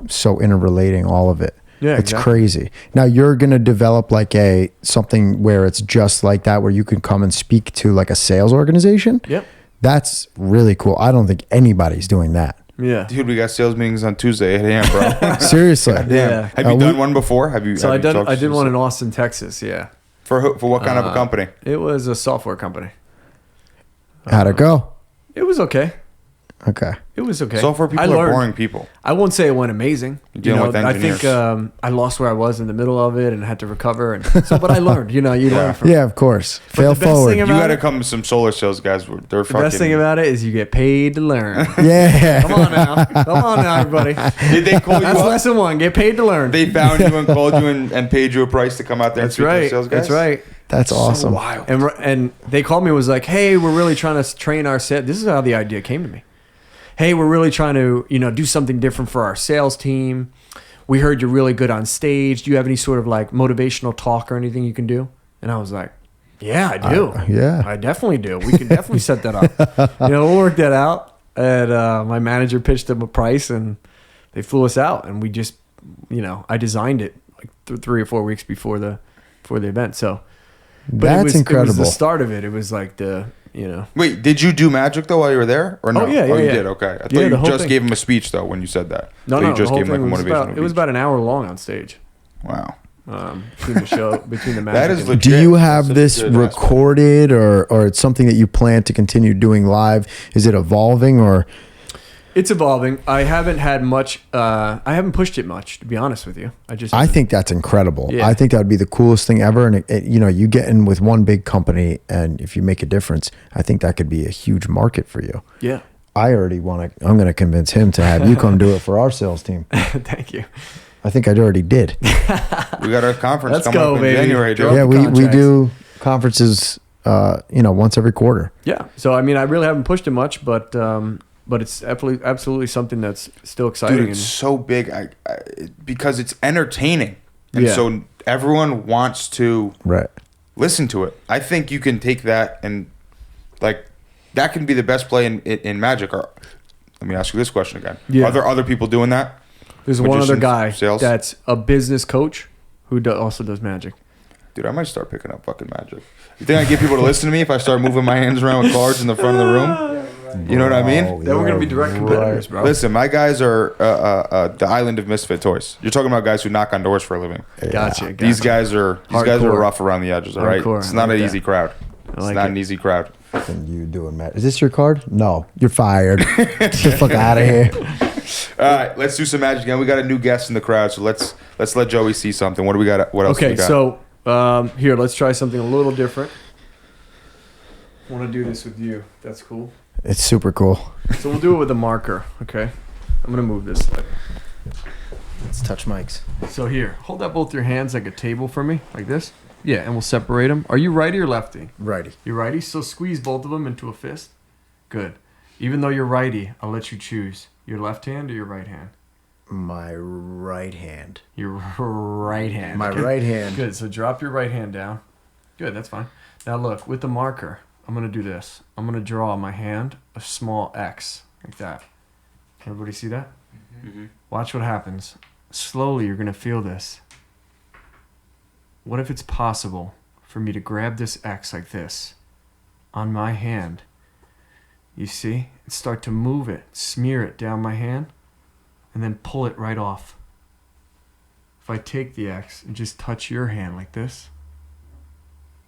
so interrelating, all of it. Yeah, It's exactly. crazy. Now you're gonna develop like something where it's just like that, where you can come and speak to like a sales organization. Yep. That's really cool. I don't think anybody's doing that. Yeah. Dude, we got sales meetings on Tuesday at 8 a.m., bro. Seriously. Damn. Yeah. Have you we- done one before? Have you? So have you talked I to did one some- in Austin, Texas. Yeah. for what kind of a company? It was a software company. How'd it go? It was okay. Okay. It was okay. Software people I are learned. boring people. I won't say it went amazing. dealing with I engineers. think I lost where I was in the middle of it and had to recover. And so, but I learned. You know, you learn from. Yeah, of course. Fail the best forward. thing You about got to it- come to some solar sales guys. They're The fucking. best thing about it is you get paid to learn. Yeah. Come on now, everybody. Did they call you That's up? lesson one. Get paid to learn. They found you and called you and paid you a price to come out there That's and speak to the right. sales guys? That's right. That's awesome. Wild. And they called me and was like, "Hey, we're really trying to train our set." This is how the idea came to me. Hey, we're really trying to, do something different for our sales team. We heard you're really good on stage. Do you have any sort of like motivational talk or anything you can do? And I was like, yeah, I do. yeah. I definitely do. We can definitely set that up. We'll work that out. And my manager pitched them a price and they flew us out. And we just, I designed it like 3 or 4 weeks before the event. So, but That's it incredible. was the start of it. It was like Wait, did you do magic though while you were there, or no? Oh, yeah, you yeah. did. Okay, I thought Yeah, the you whole just thing. gave him a speech though when you said that. No, So no, you just the whole gave him thing like a was motivational. it was about an hour long on stage. Wow. Between the show, between the magic. That is and- legit. Do you That's have such a this good aspect. recorded, or it's something that you plan to continue doing live? Is it evolving, or It's evolving. I haven't had much. I haven't pushed it much, to be honest with you. I think that's incredible. Yeah. I think that would be the coolest thing ever. And you get in with one big company, and if you make a difference, I think that could be a huge market for you. Yeah. I already want to. I'm going to convince him to have you come do it for our sales team. Thank you. I think I already did. We got our conference Let's coming go, up in baby. January, dude. Drop Yeah, the we contracts. do conferences, once every quarter. Yeah. So I mean, I really haven't pushed it much, but it's absolutely something that's still exciting. Dude, it's so big because it's entertaining, and Yeah. so everyone wants to Right. listen to it. I think you can take that and like that can be the best play in Magic. Or let me ask you this question again: Yeah. Are there other people doing that? There's one other magicians, guy sales? that's a business coach who also does magic. Dude, I might start picking up fucking Magic. You think I get people to listen to me if I start moving my hands around with cards in the front of the room? You know what I mean? Oh, Then we're gonna yeah, be direct right. competitors, bro. Listen, my guys are the island of misfit toys. You're talking about guys who knock on doors for a living. Gotcha. These guys are Hardcore. rough around the edges. All right, Hardcore. it's I not like an that. easy crowd. It's like not it. an easy crowd. And you doing, Matt? Is this your card? No, you're fired. Get the fuck out of here. All right, let's do some Magic again. We got a new guest in the crowd, so let's let Joey see something. What do we got? What else do Okay, we got? so here, let's try something a little different. I want to do this with you. That's cool. It's super cool. So we'll do it with a marker, okay? I'm gonna move this. Let's touch mics. So here, hold up both your hands like a table for me, like this. Yeah, and we'll separate them. Are you righty or lefty? Righty. You're righty, so squeeze both of them into a fist. Good. Even though you're righty, I'll let you choose your left hand or your right hand. My right hand. Your right hand. My Okay. right hand. Good. So drop your right hand down. Good, that's fine. Now look, with the marker, I'm going to do this. I'm going to draw on my hand a small X, like that. Everybody see that? Mm-hmm. Watch what happens. Slowly, you're going to feel this. What if it's possible for me to grab this X like this on my hand? You see? And start to move it, smear it down my hand, and then pull it right off. If I take the X and just touch your hand like this,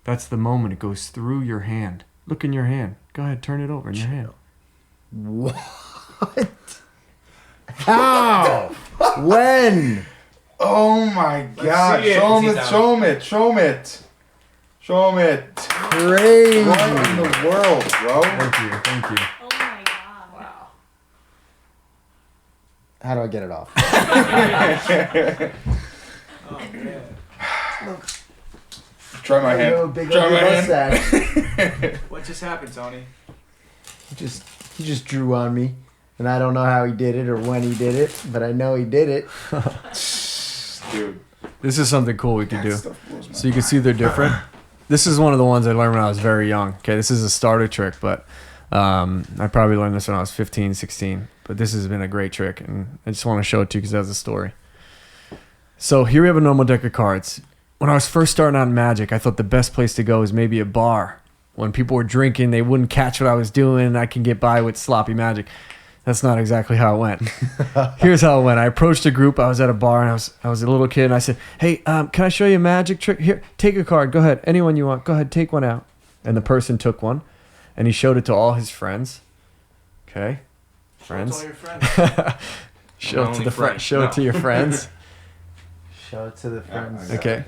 that's the moment it goes through your hand. Look in your hand. Go ahead, turn it over in your hand. What? How? When? Oh my God! see it. Show Is him he it! down? Show him it! Show him it! Show him it! Crazy. What in the world, bro? Thank you, thank you. Oh my god. Wow. How do I get it off? Oh man. Try my hand. Try my hand. What just happened, Tony? He just drew on me, and I don't know how he did it or when he did it, but I know he did it. Dude, This is something cool we can do. stuff blows my So you can see they're different. This is one of the ones I learned when I was very young. Okay, this is a starter trick, but I probably learned this when I was 15, 16. But this has been a great trick, and I just want to show it to you because it has a story. So here we have a normal deck of cards. When I was first starting out in Magic, I thought the best place to go is maybe a bar. When people were drinking, they wouldn't catch what I was doing, and I can get by with sloppy magic. That's not exactly how it went. Here's how it went. I approached a group. I was at a bar, and I was a little kid, and I said, "Hey, can I show you a magic trick? Here, take a card. Go ahead. Anyone you want. Go ahead, take one out." And the person took one, and he showed it to all his friends. Okay, friends. Show it to all your friends. Show it to only the friends. Show it to your friends. Show it to the friends Okay.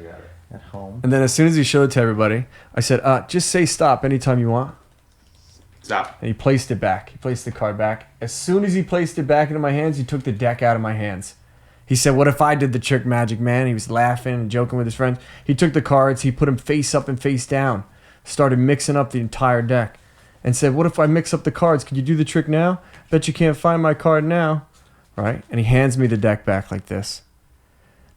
at home. And then as soon as he showed it to everybody, I said, "Just say stop anytime you want." Stop. And he placed it back. He placed the card back. As soon as he placed it back into my hands, he took the deck out of my hands. He said, "What if I did the trick, Magic Man?" He was laughing and joking with his friends. He took the cards, he put them face up and face down, started mixing up the entire deck, and said, "What if I mix up the cards? Could you do the trick now? Bet you can't find my card now." Right? And he hands me the deck back like this.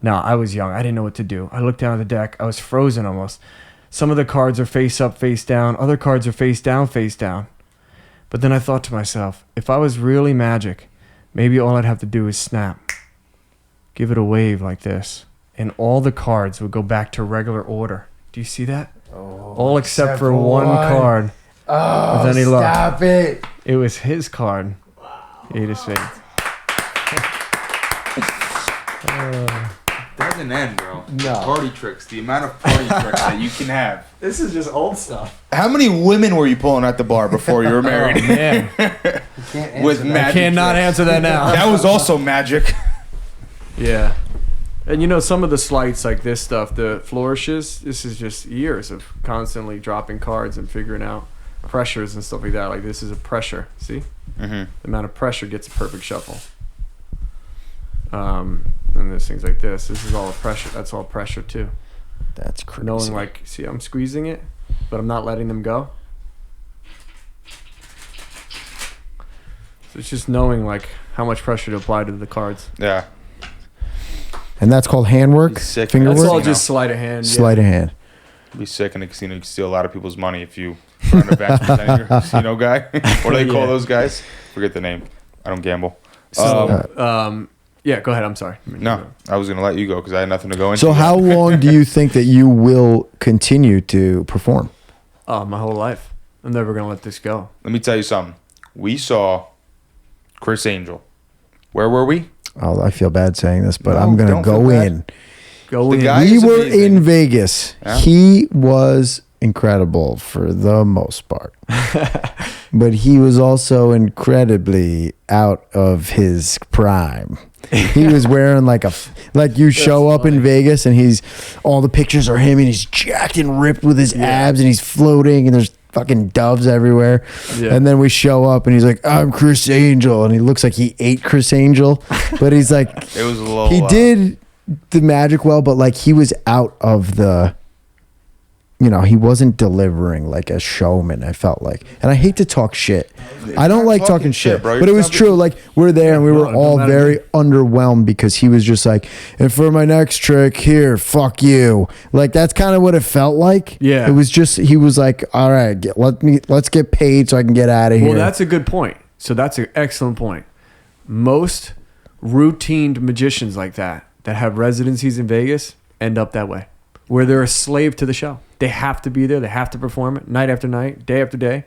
Now, I was young. I didn't know what to do. I looked down at the deck. I was frozen almost. Some of the cards are face up, face down. Other cards are face down, face down. But then I thought to myself, if I was really Magic, maybe all I'd have to do is snap. Give it a wave like this. And all the cards would go back to regular order. Do you see that? All except for one card. Oh, With any luck. stop it. It was his card. Eight of Spades. Doesn't end, bro. No. Party tricks. The amount of party tricks that you can have. This is just old stuff. How many women were you pulling at the bar before you were married? Man, With I magic cannot tricks. answer that now. That was also magic. Yeah. And you know, some of the sleights like this stuff, the flourishes, this is just years of constantly dropping cards and figuring out pressures and stuff like that. Like this is a pressure. See? Mm-hmm. The amount of pressure gets a perfect shuffle. And there's things like this. This is all pressure. That's all pressure too. That's crazy. Knowing like, see, I'm squeezing it, but I'm not letting them go. So it's just knowing like how much pressure to apply to the cards. Yeah. And that's called handwork? He's sick. Finger That's work? all You just sleight of hand. Sleight of hand. Be sick in a casino. You can steal a lot of people's money if you are an advanced presenting your casino guy. What do they call Yeah. those guys? Forget the name. I don't gamble. So, yeah, go ahead. I'm sorry. No, I was gonna let you go because I had nothing to go into. So how long do you think that you will continue to perform? My whole life. I'm never gonna let this go. Let me tell you something. We saw Chris Angel. Where were we? Oh, I feel bad saying this, but No, I'm going don't to go feel bad. in. Go The in. guy- We is were amazing. in Vegas. Yeah. He was incredible for the most part. But he was also incredibly out of his prime. He was wearing like you show up in Vegas and all the pictures are him and he's jacked and ripped with his abs and he's floating and there's fucking doves everywhere. Yeah. And then we show up and he's like, "I'm Chris Angel." And he looks like he ate Chris Angel, but he's like, It was a little. he did the magic well, but like he was out of the, he wasn't delivering like a showman, I felt like. And I hate to talk shit, I don't not like talking talking shit, bro. but it You're was talking- true. Like we're there and we were No, all no matter very underwhelmed because he was just like, and for my next trick here, fuck you. Like that's kind of what it felt like. Yeah. It was just, he was like, all right, let's get paid so I can get out of here. Well, that's a good point. So that's an excellent point. Most routined magicians like that have residencies in Vegas end up that way, where they're a slave to the show. They have to be there. They have to perform it night after night, day after day.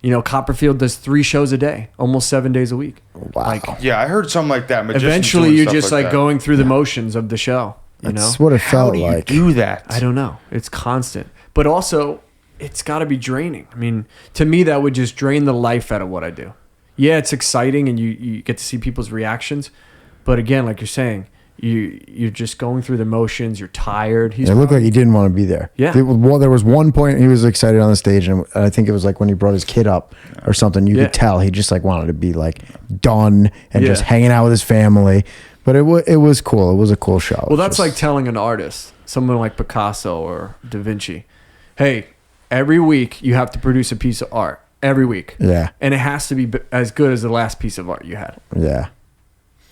You know, Copperfield does 3 shows a day, almost 7 days a week. Wow. Like, Yeah, I heard something like that. Magicians eventually, doing you're stuff just like that. going through the motions of the show. You That's know, what it How felt do you like. do that? I don't know. It's constant, but also it's got to be draining. I mean, to me, that would just drain the life out of what I do. Yeah, it's exciting and you get to see people's reactions, but again, like you're saying, you're just going through the motions. You're tired. It looked like he didn't want to be there. Yeah. There was one point he was excited on the stage, and I think it was like when he brought his kid up or something. You Yeah. could tell he just like wanted to be like done and Yeah. just hanging out with his family. But it was cool. It was a cool show. Well, that's Just- like telling an artist, someone like Picasso or Da Vinci, hey, every week you have to produce a piece of art. Every week. Yeah. And it has to be as good as the last piece of art you had. Yeah.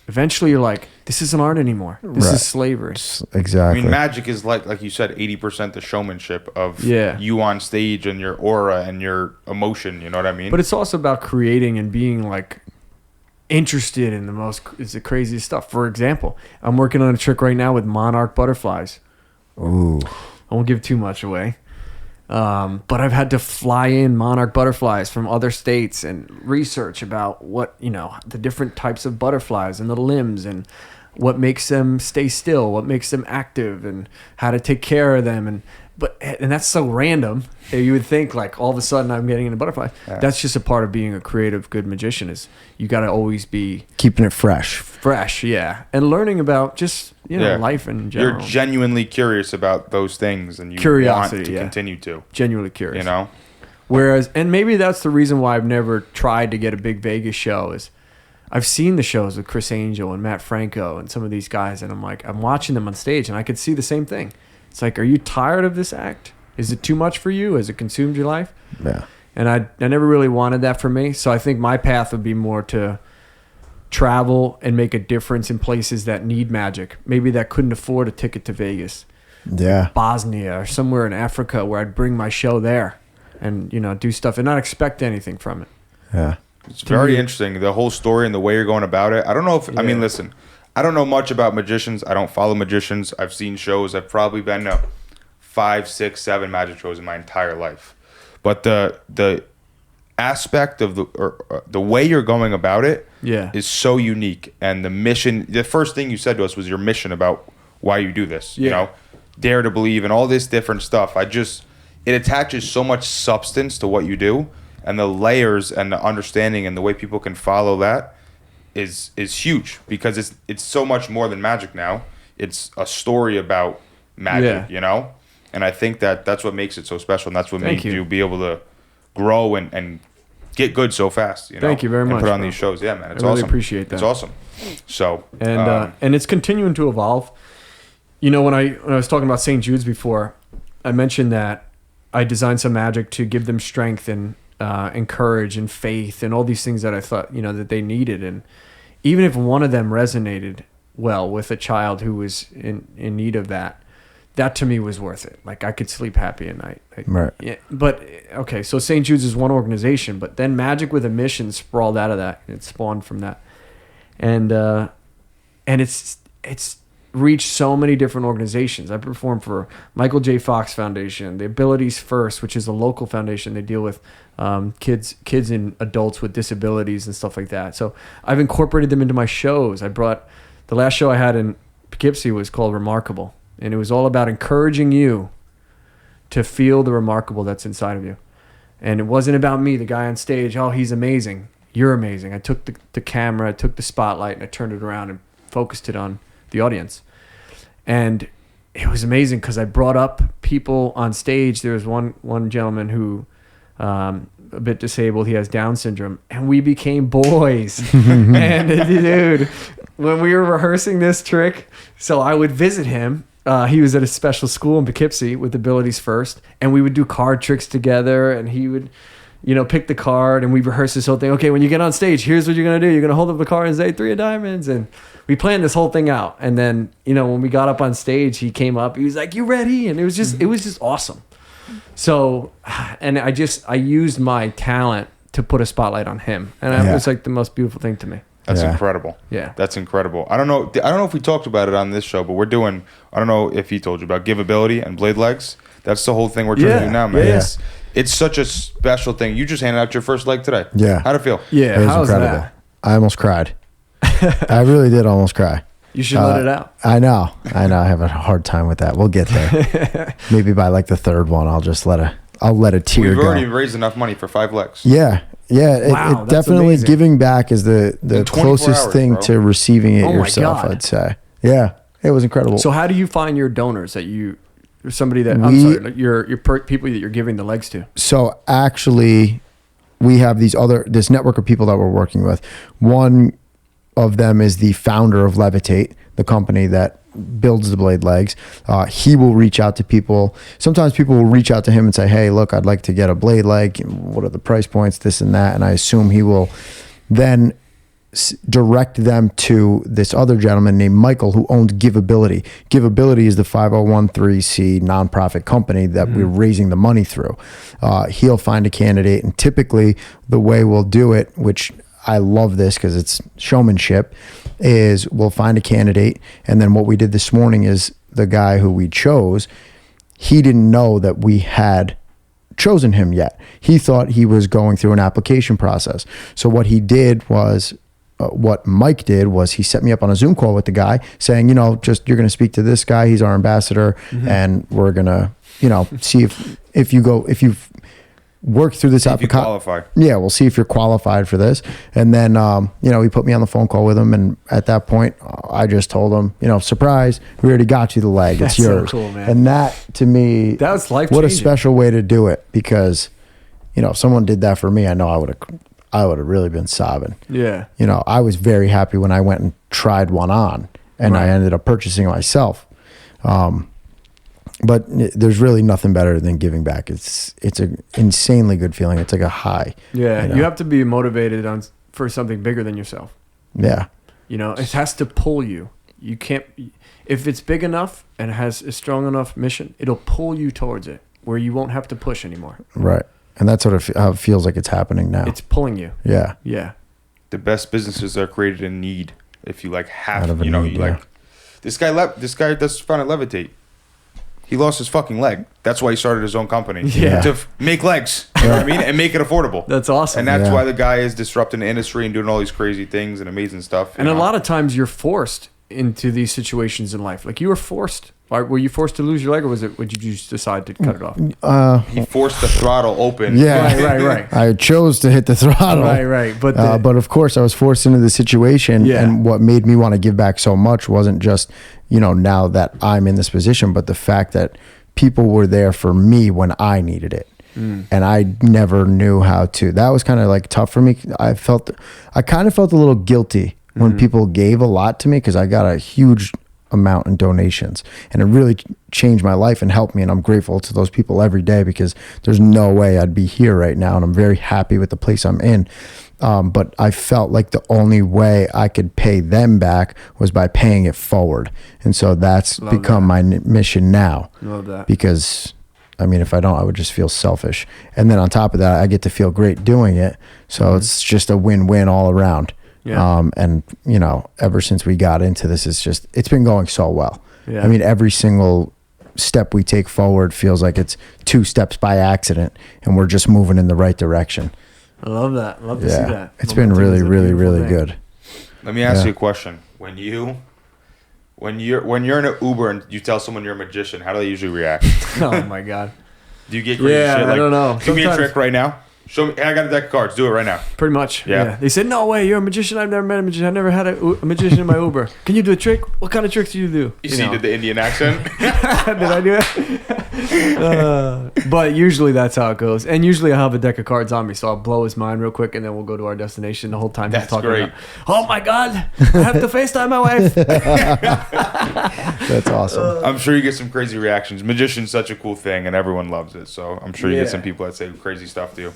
Eventually you're like, this isn't art anymore. This Right. is slavery. I Exactly. mean, magic is like you said, 80% the showmanship of Yeah. you on stage and your aura and your emotion. You know what I mean? But it's also about creating and being like interested in the craziest stuff. For example, I'm working on a trick right now with monarch butterflies. Ooh. I won't give too much away. But I've had to fly in monarch butterflies from other states and research about what, the different types of butterflies and the limbs and what makes them stay still, what makes them active and how to take care of them. And that's so random. You would think like all of a sudden I'm getting into butterflies. Yeah. That's just a part of being a creative, good magician is you got to always be Keeping it fresh. fresh. Yeah. And learning about just, Yeah. life in general. You're genuinely curious about those things and you Curiosity, want to yeah. continue to. Genuinely curious. You know? Whereas, and maybe that's the reason why I've never tried to get a big Vegas show is I've seen the shows with Chris Angel and Matt Franco and some of these guys, and I'm watching them on stage, and I could see the same thing. It's like, are you tired of this act? Is it too much for you? Has it consumed your life? Yeah. And I never really wanted that for me. So I think my path would be more to travel and make a difference in places that need magic. Maybe that couldn't afford a ticket to Vegas, Yeah. Bosnia, or somewhere in Africa where I'd bring my show there and, do stuff and not expect anything from it. Yeah. It's very interesting. The whole story and the way you're going about it. I don't know if, I mean, Yeah. listen, I don't know much about magicians. I don't follow magicians. I've seen shows. I've probably been to 5, 6, 7 magic shows in my entire life. But the aspect of the way you're going about it Yeah. is so unique. And the mission, the first thing you said to us was your mission about why you do this. You Yeah. know, dare to believe and all this different stuff. It attaches so much substance to what you do, and the layers and the understanding and the way people can follow that is huge, because it's so much more than magic now. It's a story about magic, Yeah. And I think that's what makes it so special, and that's what Thank made you. you be able to grow and get good so fast. Thank you very and much, put on bro. these shows. Yeah, man, it's I really awesome. appreciate that. It's awesome. So And it's continuing to evolve. When I was talking about St. Jude's before, I mentioned that I designed some magic to give them strength and courage and faith and all these things that I thought that they needed. And even if one of them resonated well with a child who was in need of that to me was worth it. Like I could sleep happy at night. Right. Yeah, but okay, so St. Jude's is one organization, but then Magic with a Mission sprawled out of that. It spawned from that, and it's reached so many different organizations. I performed for Michael J. Fox Foundation, the Abilities First, which is a local foundation. They deal with kids and adults with disabilities and stuff like that. So I've incorporated them into my shows. The last show I had in Poughkeepsie was called Remarkable, and it was all about encouraging you to feel the remarkable that's inside of you. And it wasn't about me, the guy on stage. Oh, he's amazing. You're amazing. I took the camera, I took the spotlight, and I turned it around and focused it on the audience. And it was amazing because I brought up people on stage. There was one gentleman who a bit disabled. He has Down syndrome, and we became boys. And dude, when we were rehearsing this trick, so I would visit him. He was at a special school in Poughkeepsie with Abilities First, and we would do card tricks together, and he would, pick the card, and we rehearsed this whole thing. Okay, when you get on stage, here's what you're going to do. You're going to hold up the card and say 3 of diamonds. And we planned this whole thing out. And then, when we got up on stage, he came up. He was like, "You ready?" And it was just awesome. So, and I used my talent to put a spotlight on him. And that was like the most beautiful thing to me. That's incredible. Yeah. That's incredible. I don't know if we talked about it on this show, but we're doing, I don't know if he told you about Giveability and Blade Legs. That's the whole thing we're trying to do now, man. Yeah. It's such a special thing. You just handed out your first leg today. Yeah. How'd it feel? Yeah. It was How's incredible. that? I almost cried. I really did almost cry. You should let it out. I know. I have a hard time with that. We'll get there. Maybe by like the third one, I'll just let a tear We've go. already raised enough money for 5 legs. Yeah. Yeah. Wow, it that's definitely amazing. giving back is the 24 closest hours, thing bro. to receiving it Oh my yourself, God. I'd say. Yeah. It was incredible. So how do you find your donors that somebody that people that you're giving the legs to? So actually, we have this network of people that we're working with. One of them is the founder of Levitate, the company that builds the blade legs. He will reach out to people. Sometimes people will reach out to him and say, "Hey, look, I'd like to get a blade leg. What are the price points? This and that." And I assume he will then direct them to this other gentleman named Michael who owns Giveability. Giveability is the 501(c) nonprofit company that we're raising the money through. He'll find a candidate, and typically the way we'll do it, which I love this because it's showmanship, is we'll find a candidate, and then what we did this morning is the guy who we chose, he didn't know that we had chosen him yet. He thought he was going through an application process. So what he did was, what Mike did was he set me up on a Zoom call with the guy saying, you're going to speak to this guy. He's our ambassador, and we're going to, see if you work through this application. Qualify. Yeah, we'll see if you're qualified for this. And then, he put me on the phone call with him. And at that point, I just told him, surprise, we already got you the leg. It's That's so yours. cool, man. And that, to me, That was life-changing. what a special way to do it. Because, if someone did that for me, I know I would have really been sobbing. Yeah. I was very happy when I went and tried one on. And I ended up purchasing it myself. But there's really nothing better than giving back. It's an insanely good feeling. It's like a high. Yeah. You have to be motivated for something bigger than yourself. Yeah. It has to pull you. You can't, if it's big enough and has a strong enough mission, it'll pull you towards it where you won't have to push anymore. Right. And that's how it feels like it's happening now. It's pulling you. Yeah. Yeah. The best businesses are created in need. If you Out of a need, yeah. This guy that's founded Levitate. He lost his fucking leg. That's why he started his own company. Yeah. To make legs. You know what I mean? And make it affordable. That's awesome. And that's Yeah. why the guy is disrupting the industry and doing all these crazy things and amazing stuff. And a lot of times you're forced into these situations in life. Like you were forced. Were you forced to lose your leg, or would you just decide to cut it off? he forced the throttle open. Yeah. Right. I chose to hit the throttle. Right. But But of course, I was forced into the situation. Yeah. And what made me want to give back so much wasn't just, now that I'm in this position, but the fact that people were there for me when I needed it. And I never knew how to. That was kind of like tough for me. I kind of felt a little guilty when people gave a lot to me because I got a huge amount in donations, and it really changed my life and helped me, and I'm grateful to those people every day because there's no way I'd be here right now, and I'm very happy with the place I'm in. But I felt like the only way I could pay them back was by paying it forward, and so that's become my mission now. Love that. Because if I don't, I would just feel selfish, and then on top of that, I get to feel great doing it, so it's just a win-win all around. Yeah. And ever since we got into this, it's been going so well. Yeah. Every single step we take forward feels like it's 2 steps by accident, and we're just moving in the right direction. I love that. Love to see that. It's been Momentum really, is a really, beautiful really thing. good. Let me ask you a question. When you're in an Uber and you tell someone you're a magician, how do they usually react? Oh my God. Do you get crazy Yeah, shit? I don't know. Give me a Sometimes- trick right now. Show me. Hey, I got a deck of cards. Do it right now. Pretty much. Yeah. They said, "No way, you're a magician. I've never met a magician. I've never had a magician in my Uber. Can you do a trick? What kind of tricks do you do?" You see, you did the Indian accent. Did I do it? But usually that's how it goes. And usually I have a deck of cards on me, so I'll blow his mind real quick, and then we'll go to our destination. The whole time he's That's talking great. about, "Oh my God, I have to FaceTime my wife." That's awesome. I'm sure you get some crazy reactions. Magician's such a cool thing, and everyone loves it. So I'm sure you Yeah. get some people that say crazy stuff to you.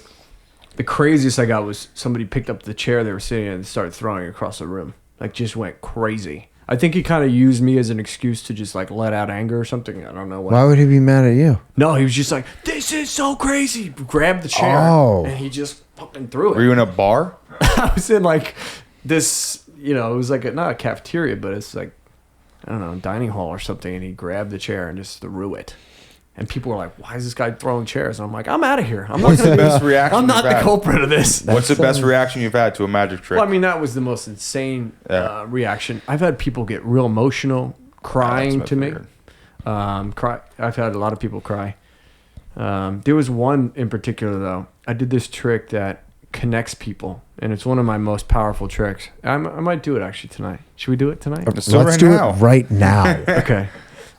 The craziest I got was somebody picked up the chair they were sitting in and started throwing it across the room. Like, just went crazy. I think he kind of used me as an excuse to just, like, let out anger or something. I don't know what. Why would he be mad at you? No, he was just like, this is so crazy. Grabbed the chair. Oh. And he just fucking threw it. Were you in a bar? I was in, like, this, you know, it was like, not a cafeteria, but it's like, I don't know, dining hall or something. And he grabbed the chair and just threw it. And people were like, why is this guy throwing chairs? And I'm like, I'm out of here. I'm not What's the gonna be- best reaction I'm not you've the had? culprit of this. What's the best reaction you've had to a magic trick? Well, I mean, that was the most insane reaction. I've had people get real emotional, crying to me. Cry. I've had a lot of people cry. There was one in particular, though. I did this trick that connects people, and it's one of my most powerful tricks. I might do it actually tonight. Should we do it tonight? Let's do it Let's right do now. it right now. Okay.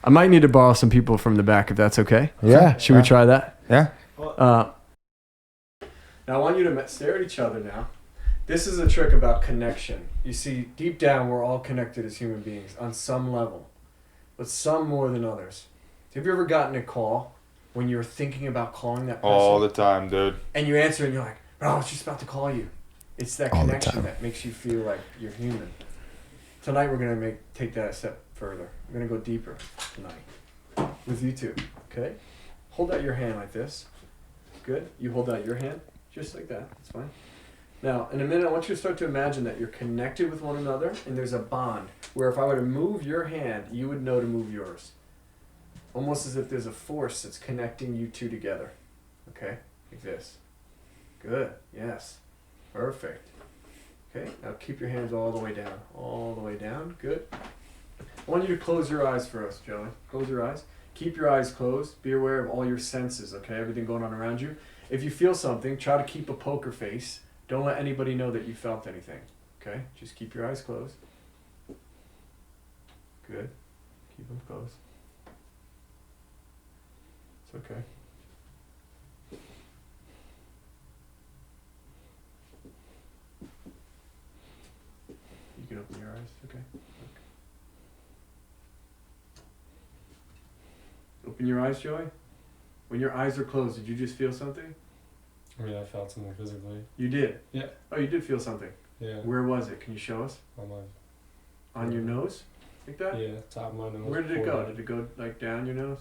I might need to borrow some people from the back if that's okay. Yeah. Should we try that? Yeah. Now I want you to stare at each other now. This is a trick about connection. You see, deep down, we're all connected as human beings on some level, but some more than others. Have you ever gotten a call when you're thinking about calling that person? All the time, dude. And you answer and you're like, bro, I was just about to call you. It's that All the connection time. that makes you feel like you're human. Tonight we're going to take that a step further. We're going to go deeper tonight with you two, okay? Hold out your hand like this. Good. You hold out your hand just like that. That's fine. Now, in a minute, I want you to start to imagine that you're connected with one another and there's a bond where if I were to move your hand, you would know to move yours. Almost as if there's a force that's connecting you two together. Okay? Like this. Good. Yes. Perfect. Okay? Now keep your hands all the way down. All the way down. Good. I want you to close your eyes for us, Joey. Close your eyes. Keep your eyes closed. Be aware of all your senses, okay? Everything going on around you. If you feel something, try to keep a poker face. Don't let anybody know that you felt anything, okay? Just keep your eyes closed. Good. Keep them closed. It's okay. You can open your eyes, okay? Open your eyes, Joey. When your eyes are closed, did you just feel something? I mean, I felt something physically. You did? Yeah. Oh, you did feel something. Yeah. Where was it? Can you show us? On my. On your nose? Like that? Yeah, top of my nose. Where did it go? forehead. Did it go like down your nose?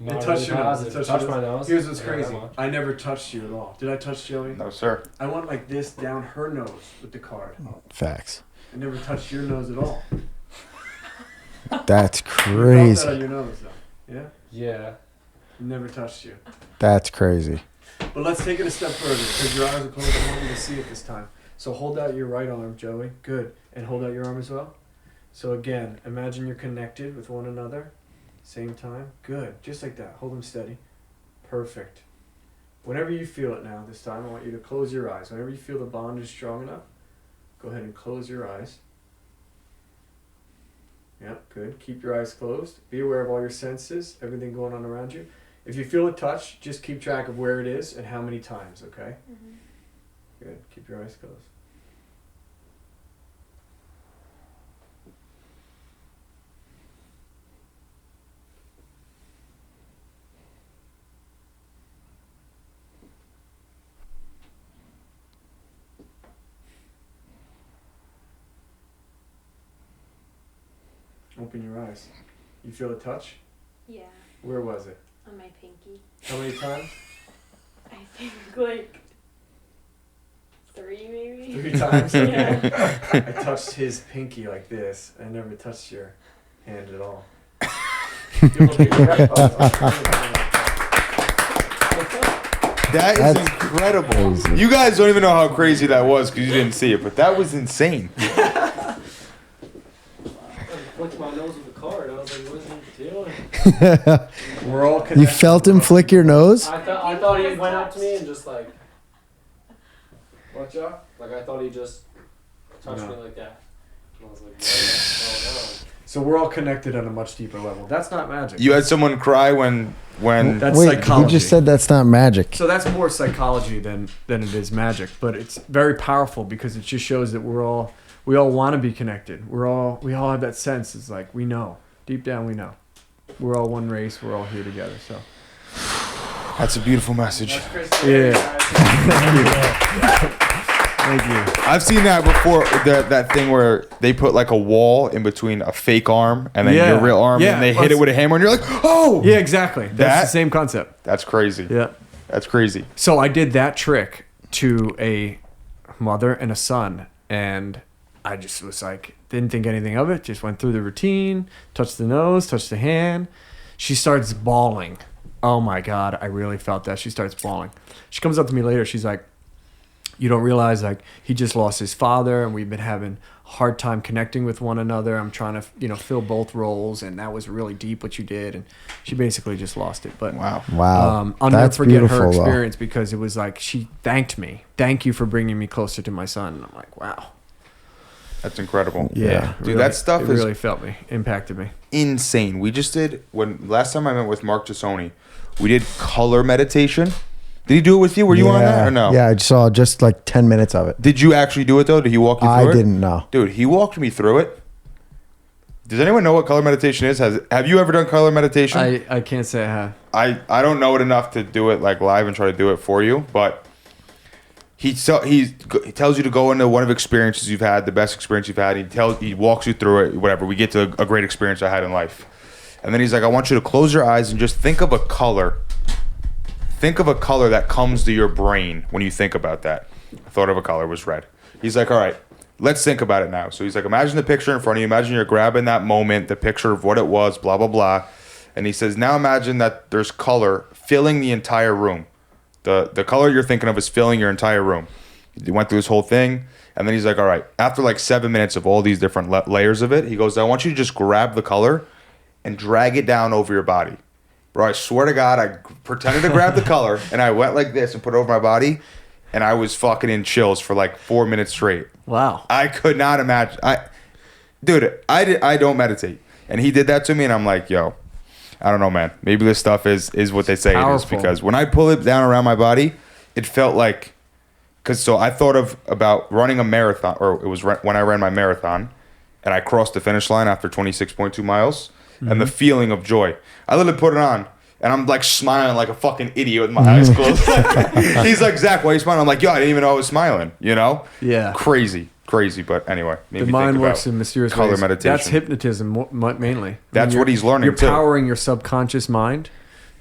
Not touched your nose. positive. It touched Touched your my nose. Here's what's Yeah, crazy. that much. I never touched you at all. Did I touch Joey? No, sir. I went like this down her nose with the card. Facts. I never touched your nose at all. That's You felt that crazy. on your nose though. Yeah? Yeah. Never touched you. That's crazy. But let's take it a step further because your eyes are closed. I want you to see it this time. So hold out your right arm, Joey. Good. And hold out your arm as well. So again, imagine you're connected with one another. Same time. Good. Just like that. Hold them steady. Perfect. Whenever you feel it now, this time, I want you to close your eyes. Whenever you feel the bond is strong enough, go ahead and close your eyes. Yep, good. Keep your eyes closed. Be aware of all your senses, everything going on around you. If you feel a touch, just keep track of where it is and how many times, okay? Mm-hmm. Good. Keep your eyes closed. Open your eyes. You feel a touch? Yeah, Where was it? on my pinky. How many times? I think like 3 maybe. 3 times? Yeah. I touched his pinky like this. I never touched your hand at all. That is That's incredible. crazy. You guys don't even know how crazy that was because you didn't see it, but that was insane. Flicked my nose with the card. I was like, what is he doing? We're all You connected. felt him flick your nose? I thought he went up to me and just like. Watch out. Like, I thought he just touched No. me like that. And I was like, oh So we're all connected on a much deeper level. That's not magic. You had someone cry when That's Wait, psychology. you just said that's not magic. So that's more psychology than it is magic, but it's very powerful because it just shows that we all want to be connected. We all have that sense. It's like we know deep down we know we're all one race. We're all here together. So That's a beautiful message. That's Chris. Yeah. Guys. Thank you. I've seen that before. That thing where they put like a wall in between a fake arm and then Yeah. your real arm, Yeah. and they hit it with a hammer, and you're like, oh, Yeah, exactly. That's That- the same concept. that's crazy. Yeah. That's crazy. So I did that trick to a mother and a son, and I just was like, didn't think anything of it. Just went through the routine, touched the nose, touched the hand. She starts bawling. Oh my God, I really felt that. She starts bawling. She comes up to me later. She's like, you don't realize, like, he just lost his father, and we've been having a hard time connecting with one another. I'm trying to, fill both roles, and that was really deep what you did. And she basically just lost it. But Wow. Wow. I'll never That's forget her beautiful, though. experience because it was like she thanked me. Thank you for bringing me closer to my son. And I'm like, wow. That's incredible. Yeah. Dude, that stuff it is really felt me, impacted me. insane. We just did last time I met with Mark Tassoni, we did color meditation. Did he do it with you? Were you on that or no? Yeah, I saw just like 10 minutes of it. Did you actually do it though? Did he walk you through it? I didn't know. Dude, he walked me through it. Does anyone know what color meditation is? Have you ever done color meditation? I can't say I have. I don't know it enough to do it like live and try to do it for you, but he tells you to go into one of the experiences you've had, the best experience you've had. He walks you through it, whatever. We get to a great experience I had in life. And then he's like, I want you to close your eyes and just think of a color. Think of a color that comes to your brain when you think about that. I thought of a color, it was red. He's like, all right, let's think about it now. So he's like, imagine the picture in front of you. Imagine you're grabbing that moment, the picture of what it was, blah, blah, blah. And he says, now imagine that there's color filling the entire room. The color you're thinking of is filling your entire room. He went through this whole thing. And then he's like, all right, after like 7 minutes of all these different layers of it, he goes, I want you to just grab the color and drag it down over your body. Bro, I swear to God, I pretended to grab the color, and I went like this and put it over my body, and I was fucking in chills for like 4 minutes straight. Wow. I could not imagine. I don't meditate. And he did that to me, and I'm like, yo, I don't know, man. Maybe this stuff is what they say it is. Powerful. Because when I pull it down around my body, it felt like... So I thought about running a marathon, or it was when I ran my marathon, and I crossed the finish line after 26.2 miles, and the feeling of joy. I literally put it on, and I'm like smiling like a fucking idiot with my eyes closed. He's like, Zach, why are you smiling? I'm like, yo, I didn't even know I was smiling, Yeah. Crazy. But anyway, maybe The mind think works about in mysterious color ways. meditation. That's hypnotism mainly. That's what he's learning, You're too. powering your subconscious mind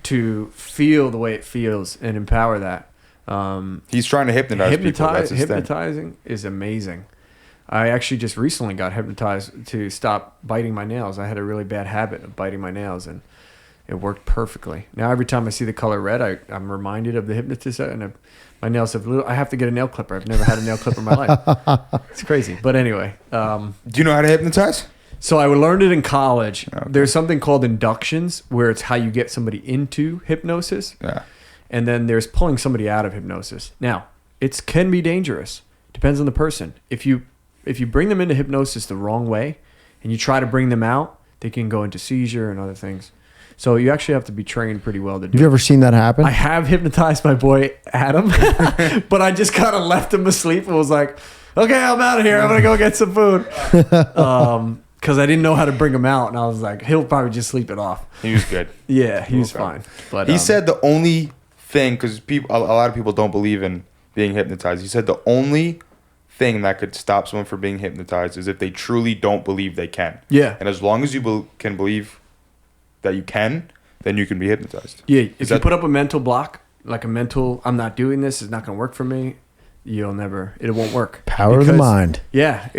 to feel the way it feels and empower that. He's trying to hypnotize people. That's his thing. Hypnotizing is amazing. I actually just recently got hypnotized to stop biting my nails. I had a really bad habit of biting my nails, and it worked perfectly. Now every time I see the color red, I'm reminded of the hypnotist, and my nails I have to get a nail clipper. I've never had a nail clipper in my life. It's crazy. But anyway. Do you know how to hypnotize? So I learned it in college. Okay. There's something called inductions, where it's how you get somebody into hypnosis. Yeah. And then there's pulling somebody out of hypnosis. Now, it can be dangerous. Depends on the person. If you bring them into hypnosis the wrong way and you try to bring them out, they can go into seizure and other things. So you actually have to be trained pretty well to do it. Have you ever seen that happen? I have hypnotized my boy Adam, but I just kind of left him asleep and was like, okay, I'm out of here. I'm going to go get some food. Because I didn't know how to bring him out. And I was like, he'll probably just sleep it off. He was good. Yeah, he was fine. But he said the only thing, because a lot of people don't believe in being hypnotized. He said the only thing that could stop someone from being hypnotized is if they truly don't believe they can. Yeah. And as long as you can believe that you can, then you can be hypnotized. Yeah. If you put up a mental block, like a mental, I'm not doing this, it's not going to work for me, it won't work. Power of the mind. Yeah.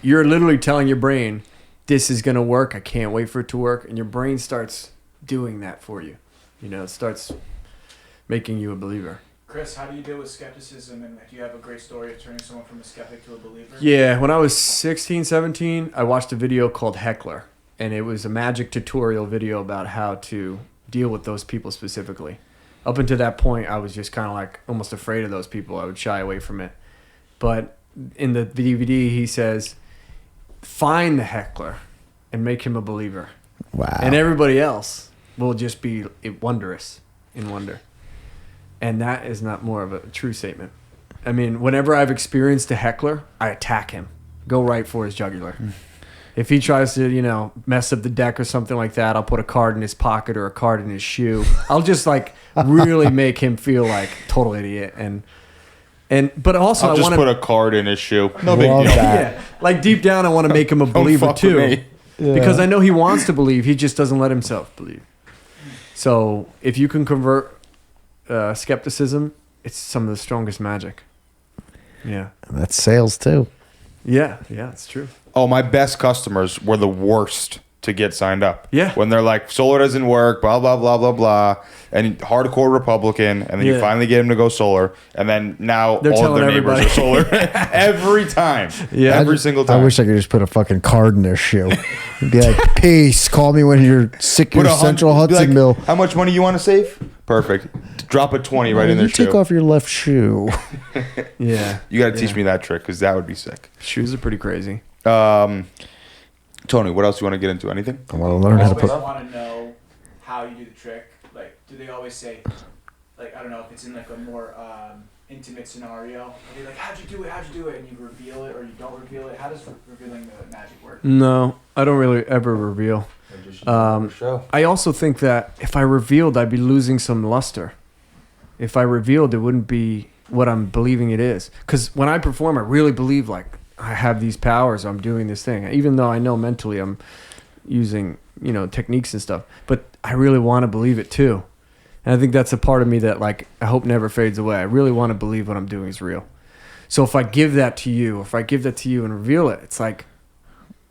You're literally telling your brain, this is going to work. I can't wait for it to work. And your brain starts doing that for you. It starts making you a believer. Chris, how do you deal with skepticism, and do you have a great story of turning someone from a skeptic to a believer? Yeah, when I was 16, 17, I watched a video called Heckler, and it was a magic tutorial video about how to deal with those people specifically. Up until that point, I was just kind of like almost afraid of those people. I would shy away from it. But in the DVD, he says, find the heckler and make him a believer. Wow. And everybody else will just be wondrous in wonder. And that is not more of a true statement. I mean, whenever I've experienced a heckler, I attack him. Go right for his jugular. If he tries to, mess up the deck or something like that, I'll put a card in his pocket or a card in his shoe. I'll just like really make him feel like total idiot. But also I'll I just want put to, a card in his shoe. No big Love deal. that. yeah, like deep down, I want to make him a believer fuck with too, me. because I know he wants to believe. He just doesn't let himself believe. So if you can convert skepticism, it's some of the strongest magic. Yeah, That's sales too. yeah, it's true. Oh, my best customers were the worst to get signed up. Yeah. When they're like, solar doesn't work, blah, blah, blah, blah, blah. And hardcore Republican. And then you Yeah. finally get them to go solar. And then now They're all of telling their neighbors everybody. are solar. Every time. Yeah. Every single time. I wish I could just put a fucking card in their shoe. And be like, peace. Call me when you're sick Put your a hun- Central be Hudson like, Mill. How much money you want to save? Perfect. Drop a 20 right in their You take shoe. off your left shoe. Yeah, You got to teach me that trick because that would be sick. shoes are pretty crazy. Tony, what else do you want to get into? Anything? I want to learn I how to always put. want to know how you do the trick. Like, do they always say, like, I don't know if it's in like a more intimate scenario. Are they like, how'd you do it? How'd you do it? And you reveal it or you don't reveal it. How does revealing the magic work? No, I don't really ever reveal. I also think that if I revealed, I'd be losing some luster. If I revealed, it wouldn't be what I'm believing it is. Because when I perform, I really believe like I have these powers. I'm doing this thing, even though I know mentally I'm using techniques and stuff. But I really want to believe it too, and I think that's a part of me that like I hope never fades away. I really want to believe what I'm doing is real. So if I give that to you, or if I give that to you and reveal it, it's like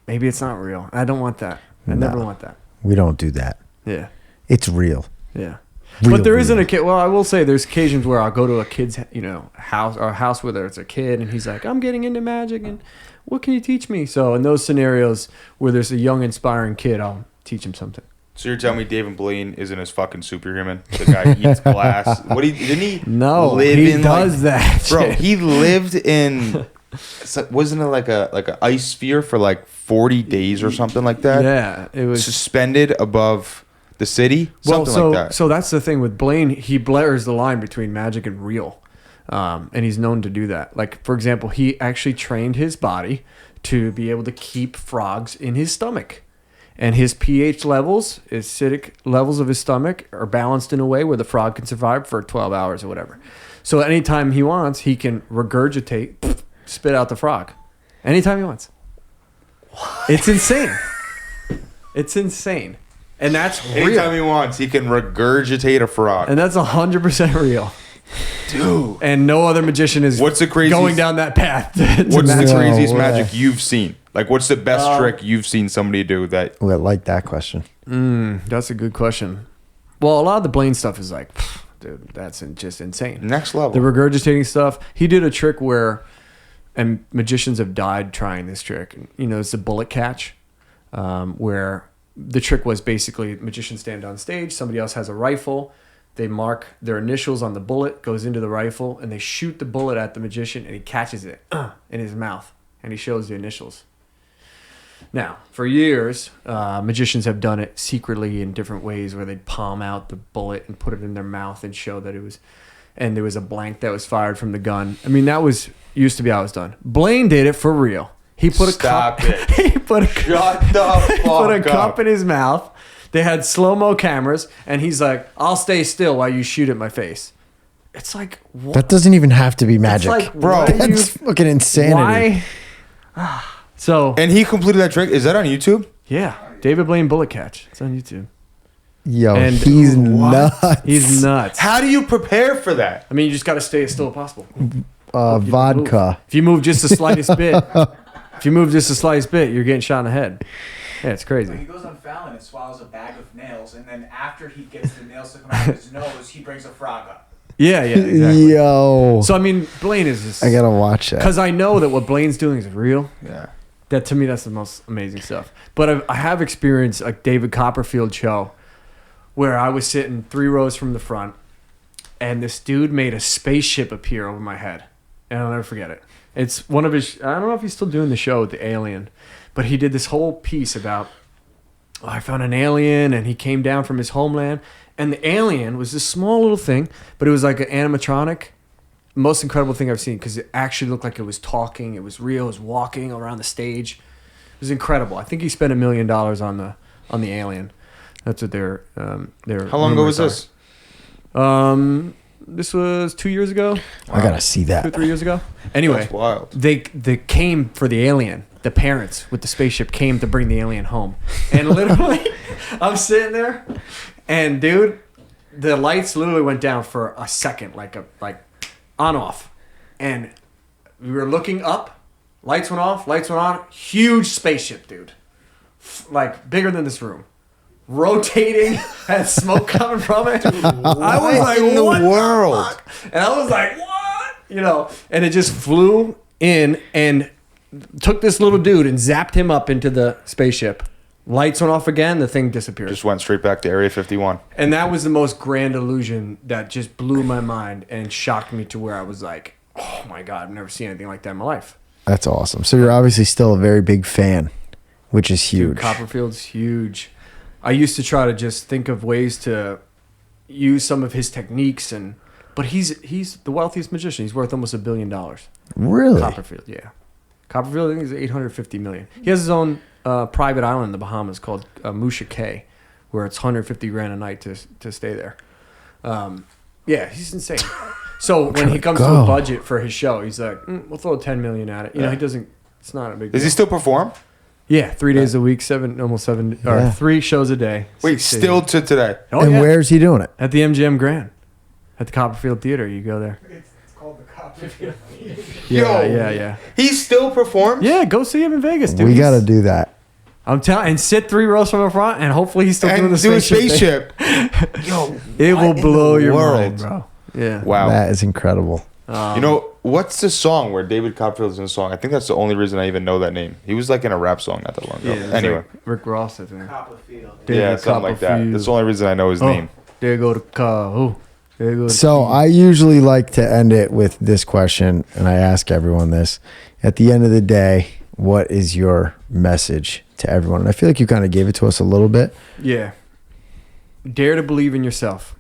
maybe it's not real. I don't want that. I never want that. We don't do that. Yeah. It's real. Yeah. Real, But there isn't real. a kid. Well, I will say there's occasions where I'll go to a kid's, house or a house where there's a kid and he's like, I'm getting into magic and what can you teach me? So in those scenarios where there's a young, inspiring kid, I'll teach him something. So you're telling me David Blaine isn't his fucking superhuman? The guy eats glass. Didn't he? No, live he in, does that. Bro, shit. he lived in. Wasn't it like a ice sphere for like 40 days or something like that? Yeah, it was Suspended above the city, something like that. So that's the thing with Blaine. He blurs the line between magic and real, and he's known to do that. Like for example, he actually trained his body to be able to keep frogs in his stomach, and his pH levels, acidic levels of his stomach, are balanced in a way where the frog can survive for 12 hours or whatever. So anytime he wants, he can regurgitate, spit out the frog, anytime he wants. It's insane. It's insane. And that's Anytime real. he wants, he can regurgitate a frog. And that's 100% real. Dude. And no other magician is What's the craziest- going down that path. What's the magic. craziest No way. magic you've seen? Like, what's the best trick you've seen somebody do that? Well, I like that question. That's a good question. Well, a lot of the Blaine stuff is like, dude, that's just insane. Next level. The regurgitating stuff. He did a trick where, and magicians have died trying this trick. It's the bullet catch, where the trick was basically magicians stand on stage, somebody else has a rifle, they mark their initials on the bullet, goes into the rifle, and they shoot the bullet at the magician, and he catches it in his mouth, and he shows the initials. Now, for years, magicians have done it secretly in different ways where they'd palm out the bullet and put it in their mouth and show that it was, and there was a blank that was fired from the gun. I mean, that used to be how it was done. Blaine did it for real. He put Stop a cup. it. He put a Shut the he put a fuck cup up. in his mouth. They had slow-mo cameras, and he's like, "I'll stay still while you shoot at my face." It's like what? That doesn't even have to be magic. like, Bro, why do That's fucking insanity. Why? So And he completed that trick. Is that on YouTube? yeah, David Blaine bullet catch. It's on YouTube. Yo, And he's what? nuts. He's nuts. How do you prepare for that? I mean, you just got to stay as still as possible. Vodka. If you move just the slightest bit, you're getting shot in the head. Yeah, it's He crazy. goes on Fallon and swallows a bag of nails, and then after he gets the nails to come out of his nose, he brings a frog up. Yeah, exactly. Yo. So I mean, Blaine is just I gotta watch that. because I know that what Blaine's doing is real. Yeah. That to me, that's the most amazing stuff. But I have experienced a David Copperfield show where I was sitting 3 rows from the front, and this dude made a spaceship appear over my head, and I'll never forget it. It's one of his. I don't know if he's still doing the show with the alien, but he did this whole piece about. Oh, I found an alien, and he came down from his homeland, and the alien was this small little thing, but it was like an animatronic. Most incredible thing I've seen because it actually looked like it was talking. It was real. It was walking around the stage. was incredible. I think he spent $1 million on the alien. That's what they're How long ago was this? This was 2 years ago. I gotta see that. 2 or 3 years ago. Anyway, That's wild. they came for the alien. The parents with the spaceship came to bring the alien home, and literally, I'm sitting there, and dude, the lights literally went down for a second, like on off, and we were looking up. Lights went off. Lights went on. Huge spaceship, dude, like bigger than this room. Rotating, had smoke coming from it. I was like, in the what world? fuck? And I was like, what? You know, and it just flew in and took this little dude and zapped him up into the spaceship. Lights went off again. The thing disappeared. Just went straight back to Area 51. And that was the most grand illusion that just blew my mind and shocked me to where I was like, oh my God, I've never seen anything like that in my life. That's awesome. So you're obviously still a very big fan, which is huge. Dude, Copperfield's huge. I used to try to just think of ways to use some of his techniques, but he's the wealthiest magician. He's worth almost $1 billion. Really? Copperfield, yeah. Copperfield, I think, is $850 million. He has his own private island in the Bahamas called Musha Cay, where it's $150,000 a night to stay there. Yeah, he's insane. So when he comes to a budget for his show, he's like, we'll throw $10 million at it. You know, he doesn't. It's not a big. Does he still perform? Yeah, 3 days a week, almost 7, or 3 shows a day. Wait, still to today? Oh, and yeah. where's he doing it? At the MGM Grand, at the Copperfield Theater. You go there. It's called the Copperfield Theater. Yeah, Yo. yeah. He still performs? Yeah, go see him in Vegas, dude. We got to do that. I'm telling, and sit 3 rows from the front, and hopefully he's still doing And the do a spaceship. Yo, It will what in blow the your world? mind, bro. Yeah. Wow. That is incredible. You know, what's the song where David Copperfield's in a song? I think that's the only reason I even know that name. He was like in a rap song not that long ago. Yeah, Anyway. like Rick Ross, I think. Copperfield. Yeah, something like that. Copperfield. That's the only reason I know his name. There go the car. Oh, there go the So I usually like to end it with this question, and I ask everyone this. At the end of the day, what is your message to everyone? And I feel like you kind of gave it to us a little bit. Yeah. Dare to believe in yourself,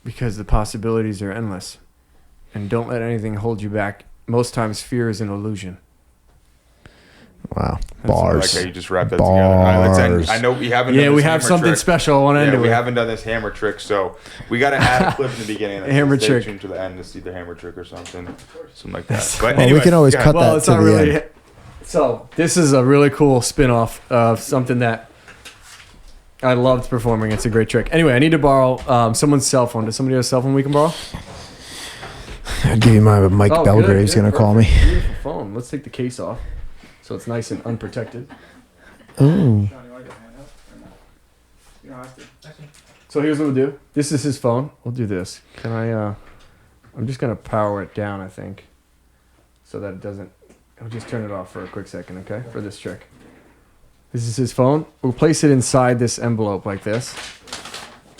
because the possibilities are endless. And don't let anything hold you back. Most times fear is an illusion. Wow. I Bars. like how you just wrapped that together. All right, let's end. Bars. I know we haven't. Yeah, done we this have hammer something trick. special. I want to end Yeah, it we with. haven't done this hammer trick, so we got to add a clip in the beginning. That Hammer stay trick. tuned to the end to see the hammer trick or something like that. But Well, anyway, we can always go cut ahead. that It's to not the really. end. So this is a really cool spin-off of something that I loved performing. It's a great trick. Anyway, I need to borrow someone's cell phone. Does somebody have a cell phone we can borrow? I'll give you my Mike Oh, Belgrave's good, going to call me. perfect. Beautiful phone. Let's take the case off so it's nice and unprotected. Ooh. Sean, you want to get a hand up or not? You don't have to. So here's what we'll do. This is his phone. We'll do this. Can I, I'm just going to power it down, I think, so that it doesn't, I'll just turn it off for a quick second, okay, for this trick. This is his phone. We'll place it inside this envelope like this,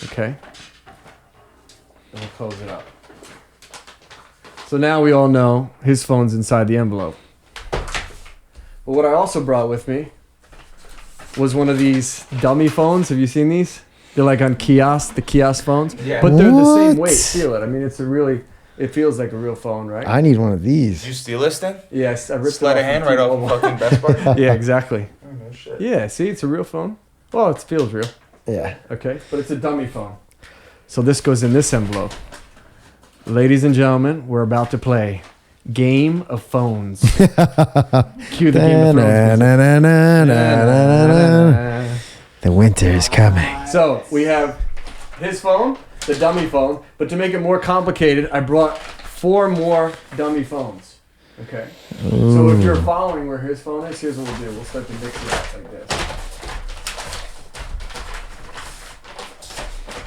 okay? And we'll close it up. So now we all know his phone's inside the envelope. But what I also brought with me was one of these dummy phones. Have you seen these? They're like on kiosk, the kiosk phones. Yeah. But they're the same What? weight. Feel it. I mean, it feels like a real phone, right? I need one of Did these. you steal this thing? Yes, I ripped Sleight it of off hand from right off T-Mobile. of fucking Best Buy? Yeah, exactly. Oh, no shit. Yeah, see, it's a real phone. Well, it feels real. Yeah. Okay, but it's a dummy phone. So this goes in this envelope. Ladies and gentlemen, we're about to play Game of Phones. Cue the Game of Phones. The winter is coming. So we have his phone, the dummy phone, but to make it more complicated, I brought 4 more dummy phones. Okay. So if you're following where his phone is, here's what we'll do. We'll start to mix it up like this.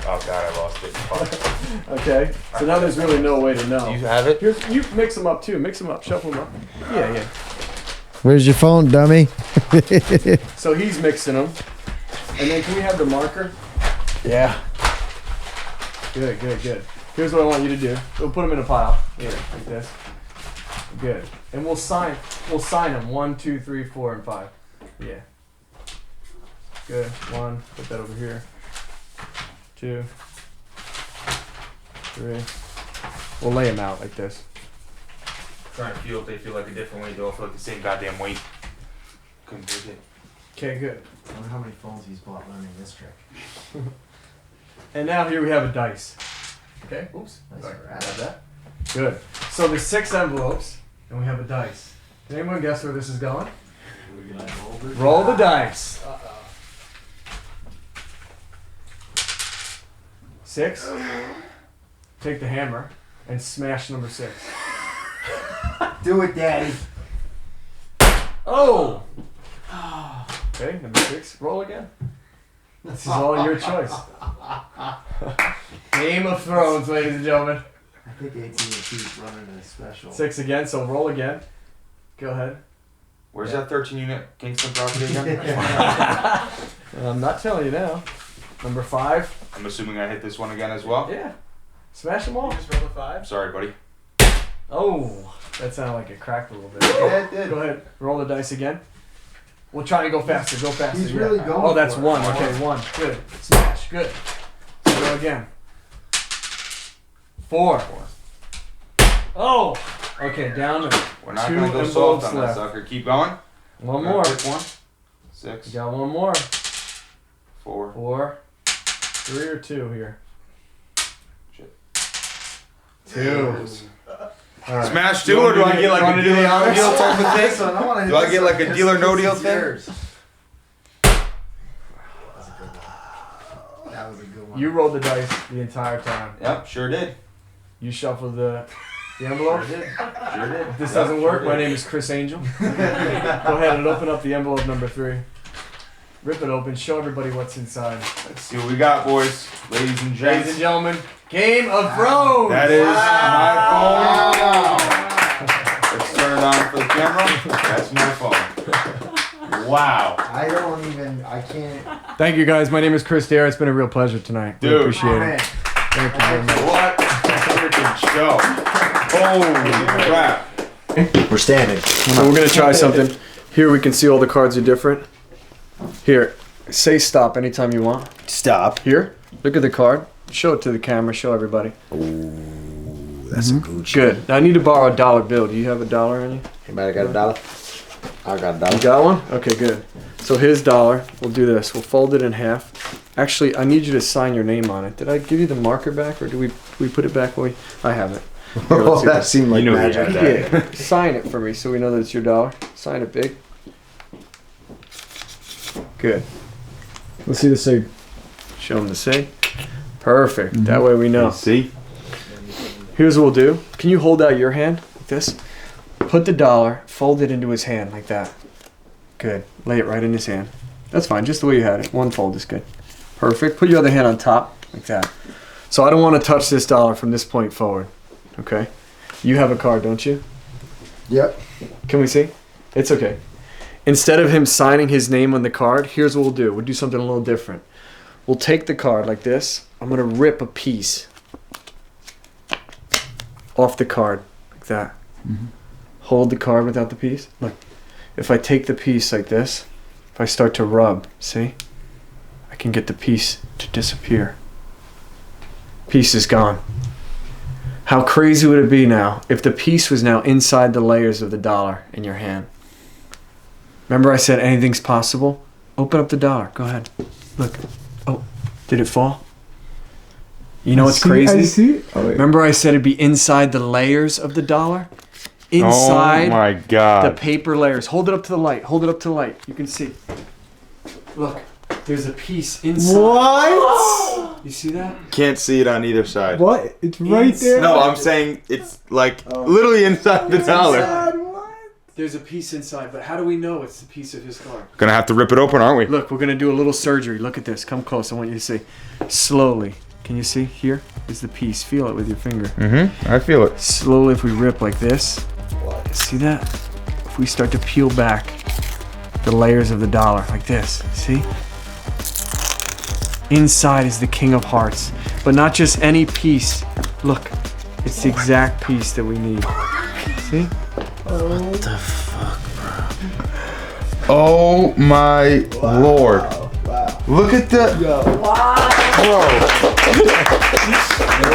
Oh god, I lost it. Fuck. Okay. So now there's really no way to know. Do you have it? Here's, you mix them up too. Mix them up. Shuffle them up. Yeah, yeah. Where's your phone, dummy? So he's mixing them. And then can we have the marker? Yeah. Good, good, good. Here's what I want you to do. We'll put them in a pile. Here, like this. Good. And we'll sign them. 1, 2, 3, 4, and 5. Yeah. Good. 1. Put that over here. 2. 3. We'll lay them out like this. Trying to feel if they feel like a different weight. They all feel like the same goddamn weight. Couldn't take it. Okay, good. I wonder how many phones he's bought learning this trick. And now here we have a dice. Okay, oops. Nice Sorry, rat. grab that. Good. So there's 6 envelopes, and we have a dice. Can anyone guess where this is going? Roll the dice. 6. Take the hammer and smash number 6. Do it, Daddy. Oh! Okay, number 6. Roll again. This is all your choice. Game of Thrones, ladies and gentlemen. I think AT&T's running a special. 6 again, so roll again. Go ahead. Where's that 13 unit Kingston property again? I'm not telling you now. Number 5. I'm assuming I hit this one again as well. Yeah. Smash them all. You just rolled a 5. Sorry, buddy. Oh, that sounded like it cracked a little bit. Yeah, it did. Go ahead. Roll the dice again. We'll try to go faster. Go faster. He's really going Oh, that's for it. 1. Okay, 1. Good. Smash. Good. So go again. 4. Oh. Okay, down to We're not 2 going to go envelopes soft on that left. sucker. Keep going. One more. Pick one. 6. You got one more. 4. 4. 3 or 2 here. Shit. 2. All right. Smash 2, or do I get like a dealer no deal type of thing? Do I get like a dealer no deal thing? That was a good one. You rolled the dice the entire time. Yep, sure did. You shuffled the envelope. Sure did. Sure did. If this Yep, doesn't sure work, did. my name is Chris Angel. Go ahead and open up the envelope number 3. Rip it open. Show everybody what's inside. Let's see what we got, boys. Ladies and Ladies and gents. gentlemen, Game of Thrones. That is my phone. Let's turn it on for the camera. That's my phone. Wow. I don't even. I can't. Thank you guys. My name is Chris Dare. It's been a real pleasure tonight. Dude. We appreciate Man. it. Thank you very much. What a freaking show. Holy crap. We're standing. So we're gonna try something. Here we can see all the cards are different. Here, say stop anytime you want. Stop. Here, look at the card. Show it to the camera. Show everybody. That's a good shit. Good. Now I need to borrow a $1 bill. Do you have a dollar on you? Anybody got a dollar? I got a dollar. You got one? Okay, good. So here's $1. We'll do this. We'll fold it in half. Actually, I need you to sign your name on it. Did I give you the marker back, or do we put it back? I have it. Here, let's see that this. seemed like You knew he magic. had that. Yeah. Sign it for me so we know that it's your $1. Sign it big. Good. Let's see the sig. Show them the sig. Perfect. That way we know. See? Here's what we'll do. Can you hold out your hand like this? Put the $1, fold it into his hand like that. Good. Lay it right in his hand. That's fine, just the way you had it. One fold is good. Perfect. Put your other hand on top like that. So I don't want to touch this $1 from this point forward. Okay? You have a card, don't you? Yep. Can we see? It's okay. Instead of him signing his name on the card, here's what we'll do. We'll do something a little different. We'll take the card like this. I'm going to rip a piece off the card like that. Mm-hmm. Hold the card without the piece. Look, if I take the piece like this, if I start to rub, see? I can get the piece to disappear. Piece is gone. How crazy would it be now if the piece was now inside the layers of the $1 in your hand? Remember I said anything's possible? Open up the $1. Go ahead. Look. Oh, did it fall? You know what's crazy? I see. Oh, wait. Remember I said it'd be inside the layers of the $1? Inside Oh my the god. paper layers. Hold it up to the light. Hold it up to the light. You can see. Look, there's a piece inside. What? You see that? Can't see it on either side. What? It's right there. No, I'm saying it's like literally inside the dollar. Inside. There's a piece inside, but how do we know it's the piece of his card? Gonna have to rip it open, aren't we? Look, we're gonna do a little surgery. Look at this. Come close. I want you to see. Slowly. Can you see? Here is the piece. Feel it with your finger. Mm-hmm. I feel it. Slowly, if we rip like this. See that? If we start to peel back the layers of the $1 like this. See? Inside is the King of Hearts. But not just any piece. Look. It's the exact piece that we need. See? What the fuck, bro? Oh my lord. Look at the.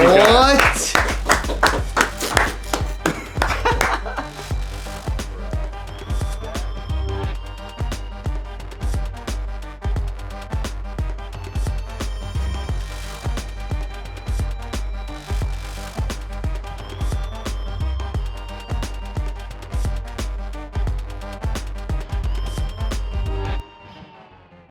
What?